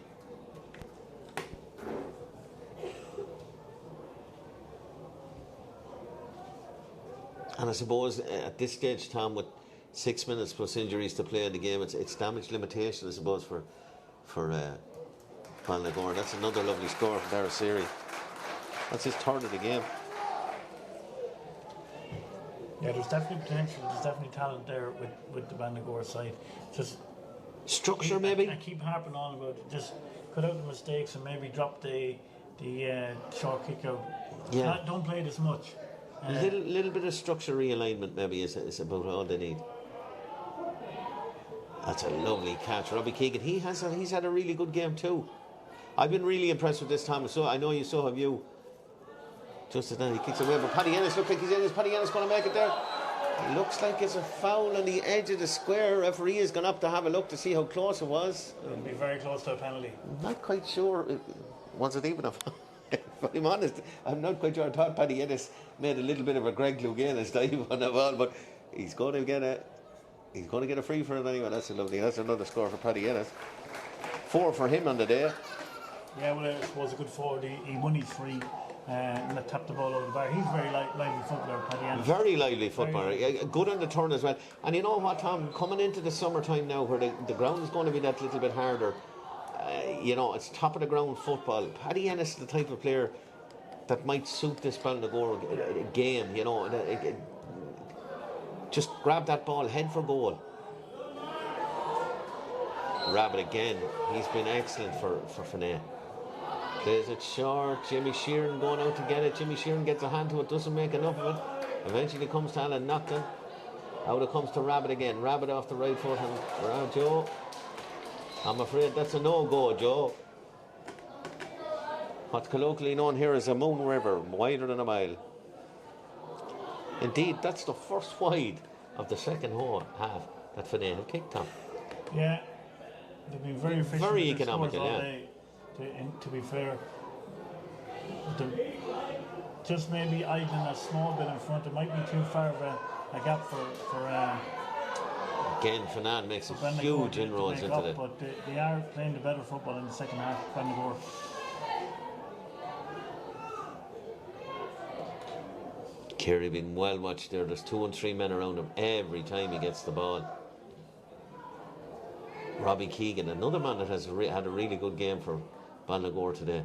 And I suppose at this stage, Tom, with 6 minutes plus injuries to play in the game, it's damage limitation, I suppose, for Ballinagore. That's another lovely score for Dara Siri. That's his third of the game. Yeah, there's definitely potential. There's definitely talent there with the Ballinagore side. Just structure, maybe. I keep harping on about it. Just cut out the mistakes and maybe drop the short kick out. Yeah. Don't play this much. A little bit of structure realignment maybe is about all they need. That's a lovely catch, Robbie Keegan. He's had a really good game too. I've been really impressed with this, Thomas. So I know you so have you. Just as now he kicks away, but Paddy Ennis looks like he's in. Is Paddy Ennis going to make it there? It looks like it's a foul on the edge of the square. Referee has gone up to have a look to see how close it was. It'll be very close to a penalty. I'm not quite sure. Was it even a foul? If I'm honest, I'm not quite sure. I thought Paddy Ennis made a little bit of a Greg Louganis dive on the ball, but he's going to get a free for it anyway. That's another score for Paddy Ennis. 4 for him on the day. Yeah, well, it was a good forward. He won his free and tapped the ball over the bar. He's very lively footballer, Paddy Ennis. Very lively footballer. Good on the turn as well. And you know what, Tom? Coming into the summertime now, where the ground is going to be that little bit harder. It's top of the ground football. Paddy Ennis is the type of player that might suit this Ballinagore game. Just grab that ball, head for goal. Rabbit again. He's been excellent for Finea. Plays it short. Jimmy Sheeran going out to get it. Jimmy Sheeran gets a hand to it, doesn't make enough of it. Eventually comes to Alan Nocton. Out it comes to Rabbit again. Rabbit off the right foot and Joe. I'm afraid that's a no-go, Joe. What's colloquially known here as a moon river, wider than a mile. Indeed, that's the first wide of the second half that Finea have kicked on. Yeah, they've been very efficient. Very economical, all yeah. day. To be fair, just maybe idling a small bit in front. It might be too far of a gap for Again, Finea makes a Ballinagore huge to inroads make into up, it. but they are playing the better football in the second half. Ballinagore. Kerry being well watched there. There's 2 and 3 men around him every time he gets the ball. Robbie Keegan, another man that has had a really good game for Ballinagore today.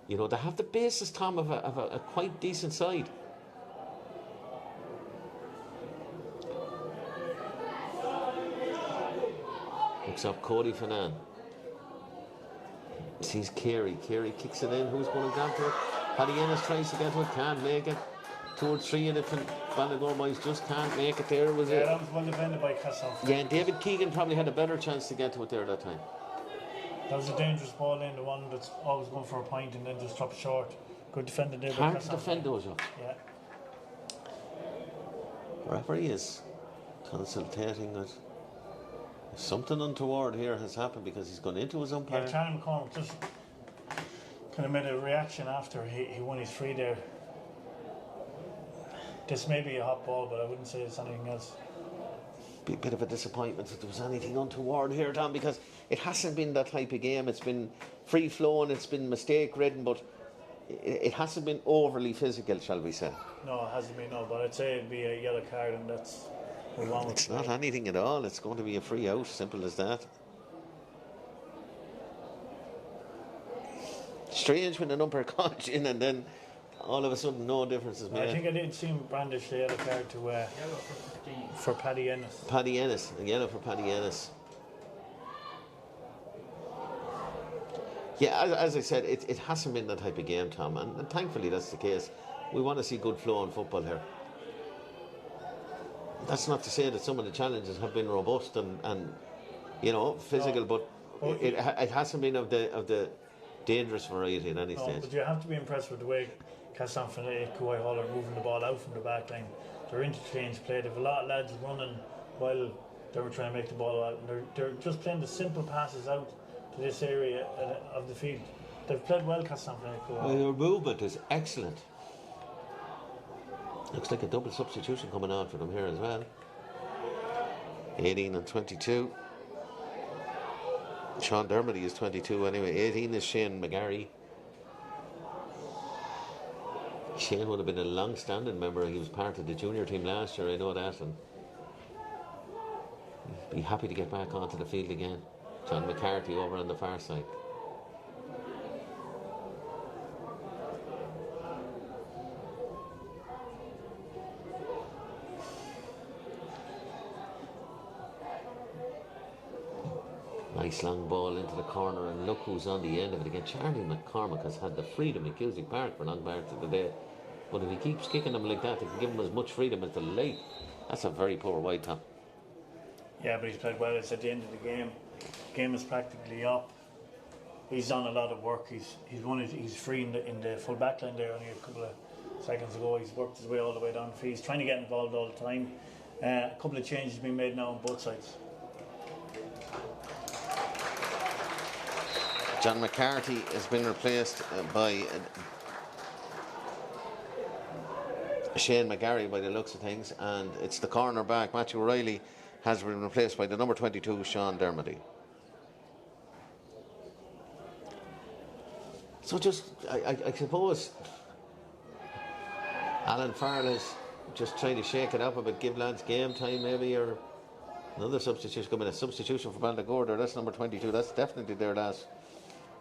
You know, they have the basis, Tom, of a quite decent side. Looks up Cody Finea. Sees Kerry. Kerry kicks it in. Who's going to grab to it? Paddy Ennis tries to get to it. Can't make it. 2 or 3 in it from Ballinagore boys just can't make it there. Was it? That was well defended by Castletown. Yeah, and David Keegan probably had a better chance to get to it there that time. That was a dangerous ball in, the one that's always going for a point and then just dropped short. Good defended there by Hard to Castletown. defend those. Yeah. Referee is consultating that something untoward here has happened because he's gone into his umpire. Yeah, Charlie McCormick just kind of made a reaction after he won his free there. This may be a hot ball, but I wouldn't say it's anything else. Be a bit of a disappointment that there was anything untoward here, Tom, because it hasn't been that type of game. It's been free flowing, it's been mistake ridden, but it hasn't been overly physical, shall we say. No, it hasn't been, no, but I'd say it'd be a yellow card, and that's wrong with It's not anything at all. It's going to be a free out, simple as that. Strange when an umpire calls in and then all of a sudden no difference is made. I think I did see him brandish the yellow card to for Paddy Ennis. Paddy Ennis, a yellow for Paddy Ennis. Yeah, as I said, it hasn't been that type of game, Tom, and thankfully that's the case. We want to see good flow in football here. That's not to say that some of the challenges have been robust and you know, physical, but it hasn't been of the dangerous variety at any stage. But you have to be impressed with the way Castletown Finea, Whitehall are moving the ball out from the back line. They're interchange play. They have a lot of lads running while they were trying to make the ball out. And they're just playing the simple passes out to this area of the field. They've played well, Castletown Finea. Their movement is excellent. Looks like a double substitution coming on for them here as well. 18 and 22. Sean Dermody is 22 anyway. 18 is Shane McGarry. Shane would have been a long-standing member. He was part of the junior team last year, I know that, and be happy to get back onto the field again. John McCarthy over on the far side. Nice long ball into the corner, and look who's on the end of it again. Charlie McCormick has had the freedom in Cusack Park for long parts of the day, but if he keeps kicking them like that, they can give him as much freedom as they like. That's a very poor wide top. Yeah, but he's played well. It's at the end of the game. Game is practically up. He's done a lot of work. He's free in the full back line there only a couple of seconds ago. He's worked his way all the way down the field. He's trying to get involved all the time. A couple of changes being made now on both sides. John McCarthy has been replaced by Shane McGarry by the looks of things, and it's the corner back. Matthew O'Reilly has been replaced by the number 22, Sean Dermody. So just, I suppose, Alan Farrell is just trying to shake it up a bit, give lads game time maybe, or another substitution coming. A substitution for Ballinagore there. That's number 22. That's definitely their last.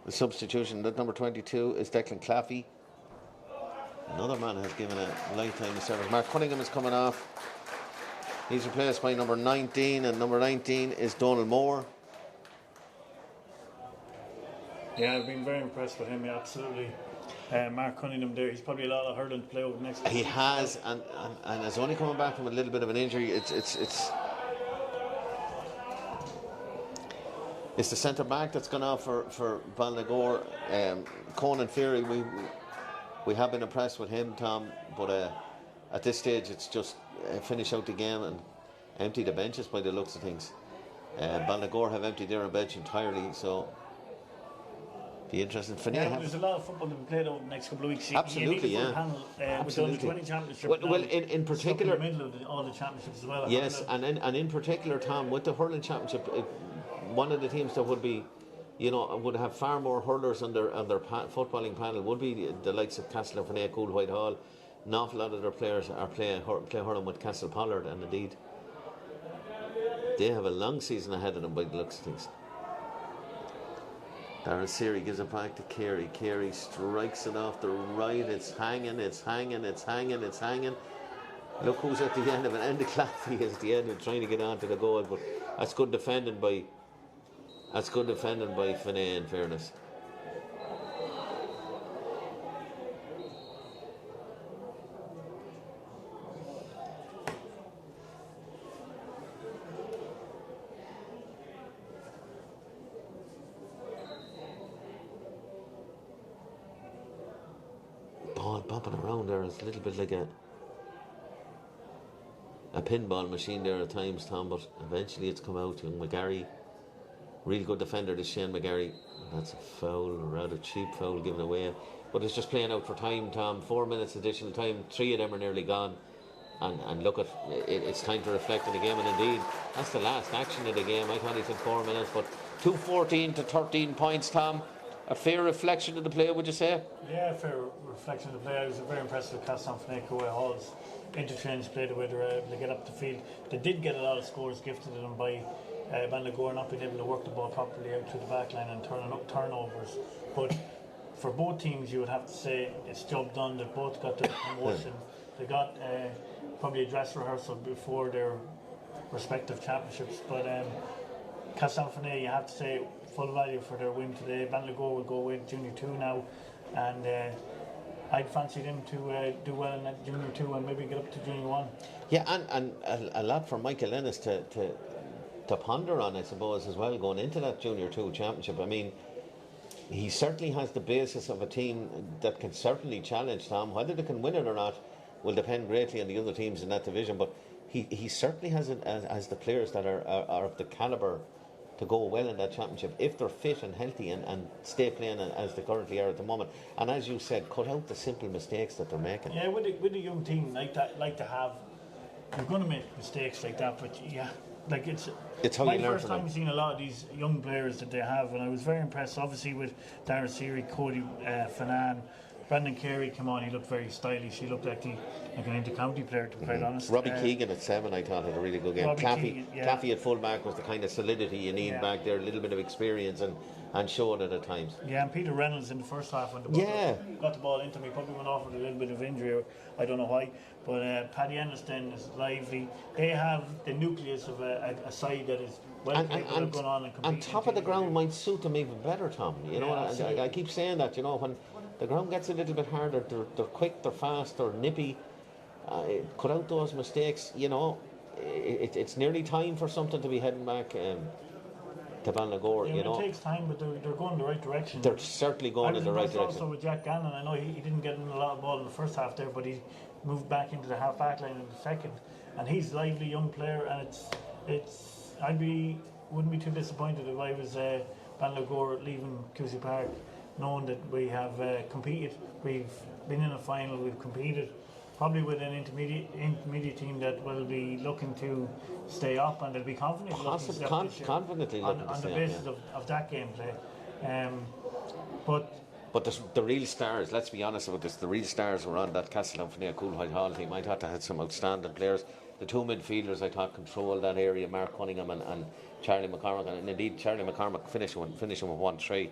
The substitution, that number 22 is Declan Claffey. Another man has given a lifetime of service. Mark Cunningham is coming off. He's replaced by number 19, and number 19 is Donald Moore. Yeah, I've been very impressed with him, yeah, absolutely. Mark Cunningham there, he's probably a lot of hurling to play over the next. He has, and is only coming back from a little bit of an injury. It's the centre back that's gone off for Ballinagore. Conan Fury, we have been impressed with him, Tom, but at this stage it's just finish out the game and empty the benches by the looks of things. Ballinagore have emptied their bench entirely, so Be interesting. Finea Yeah, have- there's a lot of football to be played over the next couple of weeks. Absolutely, you need a full yeah. panel, with the Absolutely. under 20 championship. Well, now, in stuck particular, in the middle of all the championships as well. yes, and in particular, Tom, with the hurling championship, one of the teams that would be, would have far more hurlers on their footballing panel would be the likes of Castletown, Finea, Coole, Whitehall. An awful lot of their players are play hurling with Castle Pollard, and indeed, they have a long season ahead of them by the looks of things. Darren Seary gives it back to Carey. Carey strikes it off the right. It's hanging. Look who's at the end of it. And the Claffey is the end of trying to get onto the goal. But that's good defending by Finea, in fairness. Ball bopping around there. It's a little bit like a pinball machine there at times, Tom, but eventually it's come out. Young McGarry, real good defender, this Shane McGarry. That's a foul, a rather cheap foul given away. But it's just playing out for time, Tom. 4 minutes additional time. 3 of them are nearly gone. And look at it's time to reflect on the game. And indeed, that's the last action of the game. I thought he took 4 minutes, but 2-14 to 13 points, Tom. A fair reflection of the play, would you say? Yeah, fair reflection of the play. I was very impressed with Castletown, Finea, Whitehall's interchange play, the way they were able to get up the field. They did get a lot of scores gifted to them by Ballinagore not being able to work the ball properly out through the back line and turning up turnovers. But for both teams, you would have to say it's job done. They both got the promotion. They got probably a dress rehearsal before their respective championships. But Castletown, Finea, you have to say full value for their win today. Ballinagore will go with Junior 2 now, and I'd fancy them to do well in that Junior 2 and maybe get up to Junior 1. Yeah, and a lot for Michael Ennis to ponder on, I suppose, as well, going into that Junior 2 championship. I mean, he certainly has the basis of a team that can certainly challenge, Tom. Whether they can win it or not will depend greatly on the other teams in that division, but he certainly has the players that are of the calibre to go well in that championship if they're fit and healthy and stay playing as they currently are at the moment. And as you said, cut out the simple mistakes that they're making. Yeah, with a young team like that, like to have, you're going to make mistakes like that, but yeah, like it's how my you learn first from time them. seeing a lot of these young players that they have, and I was very impressed, obviously, with Darren Seary, Cody Finea. Brandon Carey came on, he looked very stylish. He looked like an inter-county player, to be quite honest. Robbie Keegan at 7, I thought, had a really good game. Claffey at full-back was the kind of solidity you need back there, a little bit of experience and showed it at times. Yeah, and Peter Reynolds in the first half when the ball got the ball into me, probably went off with a little bit of injury, I don't know why. But Paddy Enniston is lively. They have the nucleus of a side that is well capable of going on and competing. And top of the ground might suit them even better, Tom. You know, I keep saying that, when the ground gets a little bit harder, they're quick, they're fast, they're nippy. Cut out those mistakes, it's nearly time for something to be heading back to Ballinagore, It takes time, but they're going in the right direction. They're certainly going in the right direction. Also with Jack Gannon, I know he didn't get in a lot of ball in the first half there, but he moved back into the half-back line in the second. And he's a lively young player, and wouldn't be too disappointed if I was Ballinagore leaving Cusack Park, knowing that we have competed. We've been in a final, we've competed, probably with an intermediate team that will be looking to stay up, and they'll be confident confidently looking on the basis of that gameplay. But the real stars, let's be honest about this, the real stars were on that Castletown, Finea, Coole, Whitehall team. I thought they had some outstanding players. The two midfielders, I thought, controlled that area, Mark Cunningham and Charlie McCormick. And indeed, Charlie McCormick finishing with 1-3.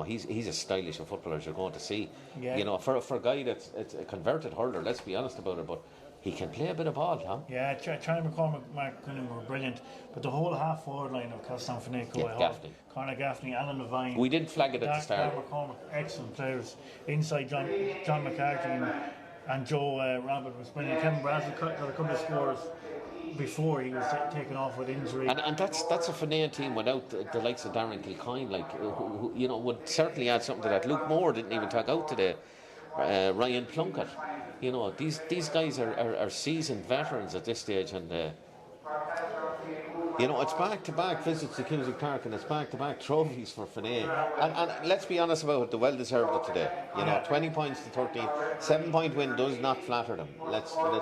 He's as stylish a footballer as you're going to see. Yeah. For a guy that's a converted hurler, let's be honest about it, but he can play a bit of ball, Tom. Yeah, Charlie McCormick, Mark Cunningham were brilliant, but the whole half-forward line of Castletown, Finea, Gaffney, Conor Gaffney, Alan Levine. We didn't flag it at the start. McCormick, excellent players. Inside John McCarthy and Joe Rabbit was brilliant. Kevin Brazel got a couple of scores before he was taken off with injury. And that's a Finea team without the likes of Darren Kilcoyne, who would certainly add something to that. Luke Moore didn't even talk out today. Ryan Plunkett. These guys are seasoned veterans at this stage, and You know, it's back-to-back visits to Cusack Park and it's back-to-back trophies for Finea. And let's be honest about it, they well deserved it today. You know, 20 points to 13, 7-point win does not flatter them. Let's call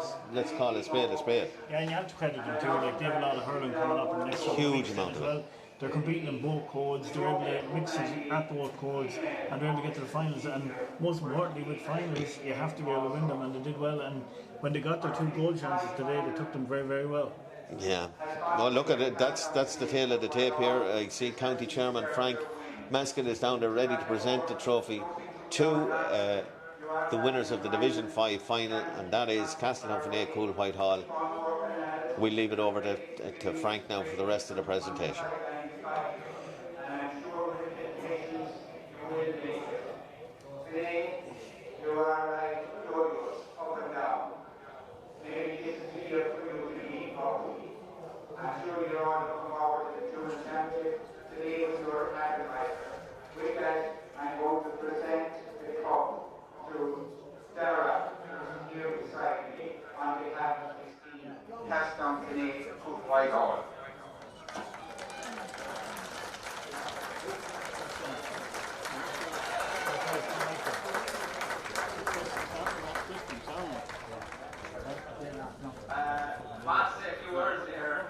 a spade a spade. Yeah, and you have to credit them too. Like they have a lot of hurling coming up in the next couple of weeks amount as of well. it. They're competing in both codes. They're able to mix it at both codes, and they're able to get to the finals. And most importantly, with finals, you have to be able to win them, and they did well. And when they got their 2 goal chances today, they took them very, very well. Yeah. Well, look at it. That's the tail of the tape here. I see County Chairman Frank Maskell is down there ready to present the trophy to the winners of the Division 5 final, and that is Castletown, Finea, Coole, Whitehall. We'll leave it over to Frank now for the rest of the presentation. I'm sure you're all looking forward to the Junior Championship. Today was your advertiser. With that, I'm going to present the cup to Sarah, who's here beside me, on behalf of his team, Castletown, Finea, Coole, Whitehall. Last say a few words there.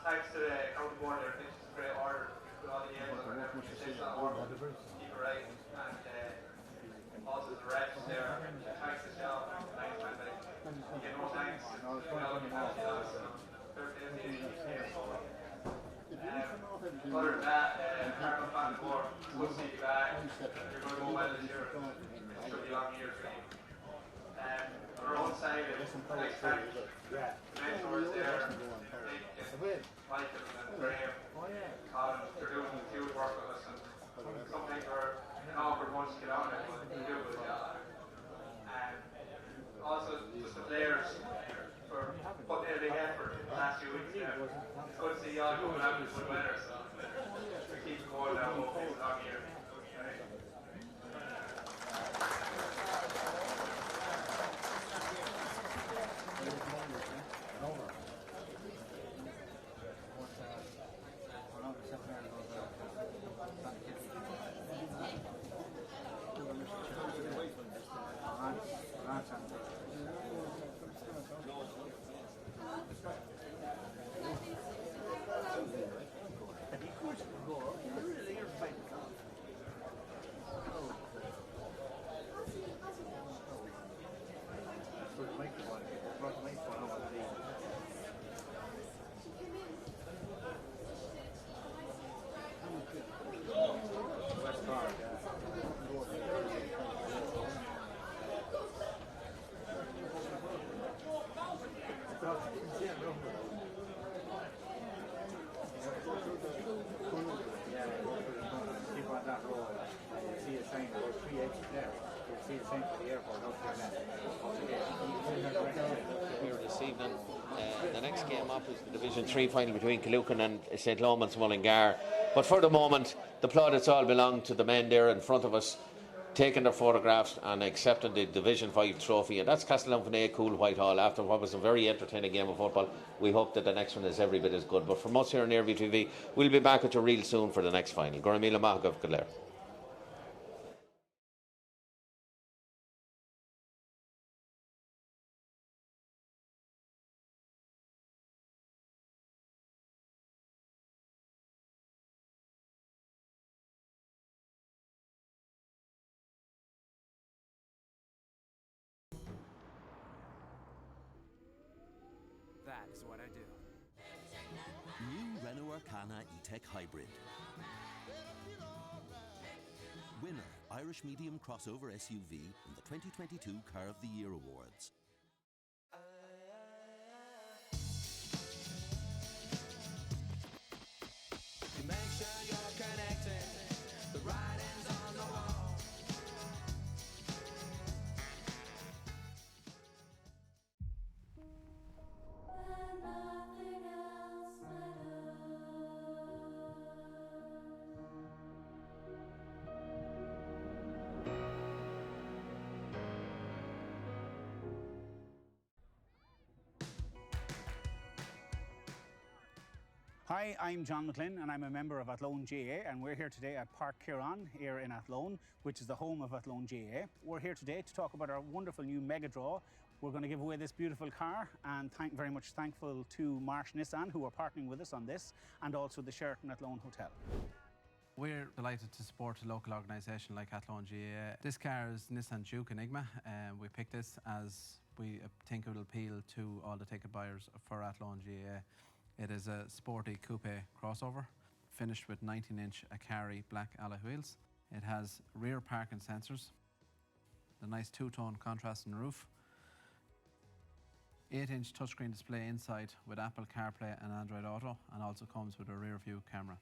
Thanks to the county board there, I think it's a great order with all the games that are there. Keep it right. And also the refs there. Thanks to Shell. Thanks, man. You get no thanks. Other than that, Carol Ballinagore, we'll see you back. You're going to go well this year. It's going to be a long year for you. On our own side, next time, the mentors there, Michael and Graham, Colin, they're doing field work with us, and some things are an awkward ones to get on it, but they do a good job. And also, just the players for putting in a big effort the last few weeks there. It's good to see y'all coming out in good weather, so we keep going now, hopefully it's a long year. Here this evening, the next game up is the Division 3 final between Killucan and St. Lomans Mullingar. But for the moment, the plaudits all belong to the men there in front of us, taking their photographs and accepting the Division 5 trophy. And that's Castletown, Finea, Coole, Whitehall. After what was a very entertaining game of football, we hope that the next one is every bit as good. But from us here on Airview TV, we'll be back at you real soon for the next final. Goramila Mahagav Galer. That is what I do. New Renault Arcana E-Tech Hybrid. Winner, Irish Medium Crossover SUV in the 2022 Car of the Year Awards. You make sure you're connected. The writing's on the wall. Hi, I'm John McLean and I'm a member of Athlone GAA, and we're here today at Park Kieran here in Athlone, which is the home of Athlone GAA. We're here today to talk about our wonderful new mega draw. We're going to give away this beautiful car, and very much thankful to Marsh Nissan, who are partnering with us on this, and also the Sheraton Athlone Hotel. We're delighted to support a local organisation like Athlone GAA. This car is Nissan Juke Enigma, and we picked this as we think it will appeal to all the ticket buyers for Athlone GAA. It is a sporty coupe crossover, finished with 19-inch Akari black alloy wheels. It has rear parking sensors, the nice two-tone contrasting roof, 8-inch touchscreen display inside with Apple CarPlay and Android Auto, and also comes with a rear view camera.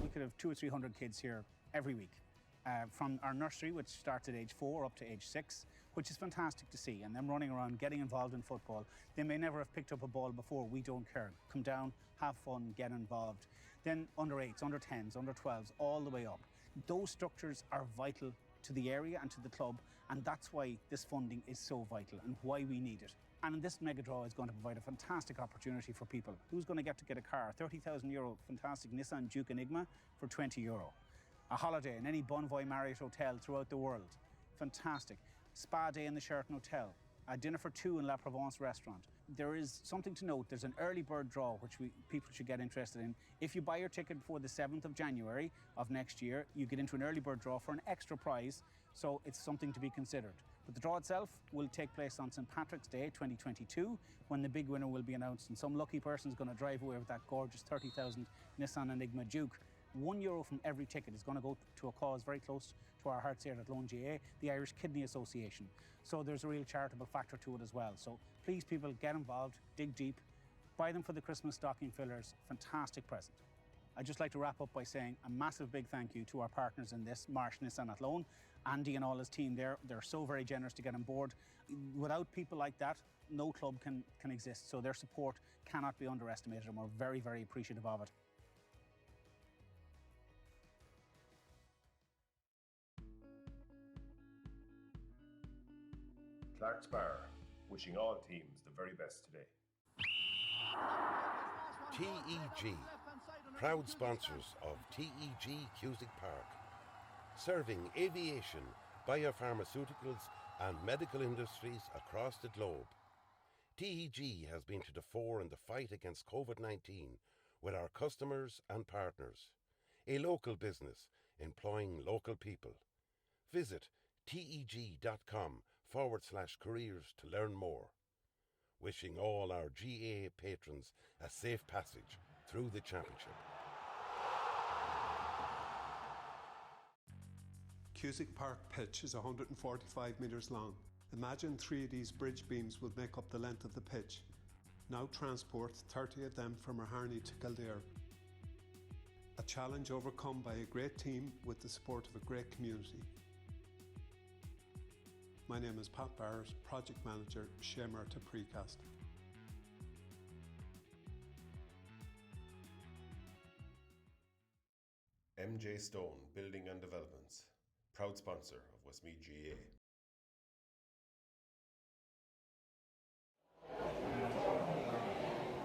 We could have 200 or 300 kids here every week. From our nursery, which starts at age 4 up to age 6, which is fantastic to see, and them running around getting involved in football. They may never have picked up a ball before, we don't care. Come down, have fun, get involved. Then under 8s, under 10s, under 12s, all the way up. Those structures are vital to the area and to the club, and that's why this funding is so vital and why we need it. And this mega draw is going to provide a fantastic opportunity for people. Who's going to get a car? €30,000 fantastic Nissan Juke Enigma for €20. A holiday in any Bonvoy Marriott hotel throughout the world. Fantastic. Spa day in the Sheraton Hotel. A dinner for 2 in La Provence restaurant. There is something to note. There's an early bird draw which people should get interested in. If you buy your ticket before the 7th of January of next year, you get into an early bird draw for an extra prize, so it's something to be considered. But the draw itself will take place on St. Patrick's Day 2022, when the big winner will be announced, and some lucky person is going to drive away with that gorgeous 30,000 Nissan Enigma Juke. €1 from every ticket is going to go to a cause very close to our hearts here at Athlone GAA, the Irish Kidney Association. So there's a real charitable factor to it as well. So please, people, get involved, dig deep, buy them for the Christmas stocking fillers. Fantastic present. I'd just like to wrap up by saying a massive big thank you to our partners in this, Marsh Nissan Athlone. Andy and all his team there, they're so very generous to get on board. Without people like that, no club can exist. So their support cannot be underestimated, and we're very, very appreciative of it. Clark's Bar, wishing all teams the very best today. TEG, proud sponsors of TEG Cusack Park, serving aviation, biopharmaceuticals and medical industries across the globe. TEG has been to the fore in the fight against COVID-19 with our customers and partners. A local business employing local people. Visit teg.com/careers to learn more. Wishing all our GAA patrons a safe passage through the championship. Cusack Park pitch is 145 metres long. Imagine 3 of these bridge beams would make up the length of the pitch. Now transport 30 of them from Harney to Kildare. A challenge overcome by a great team with the support of a great community. My name is Pat Barrett, Project Manager, Shamer to Precast. MJ Stone Building and Developments, proud sponsor of Westmeath GAA.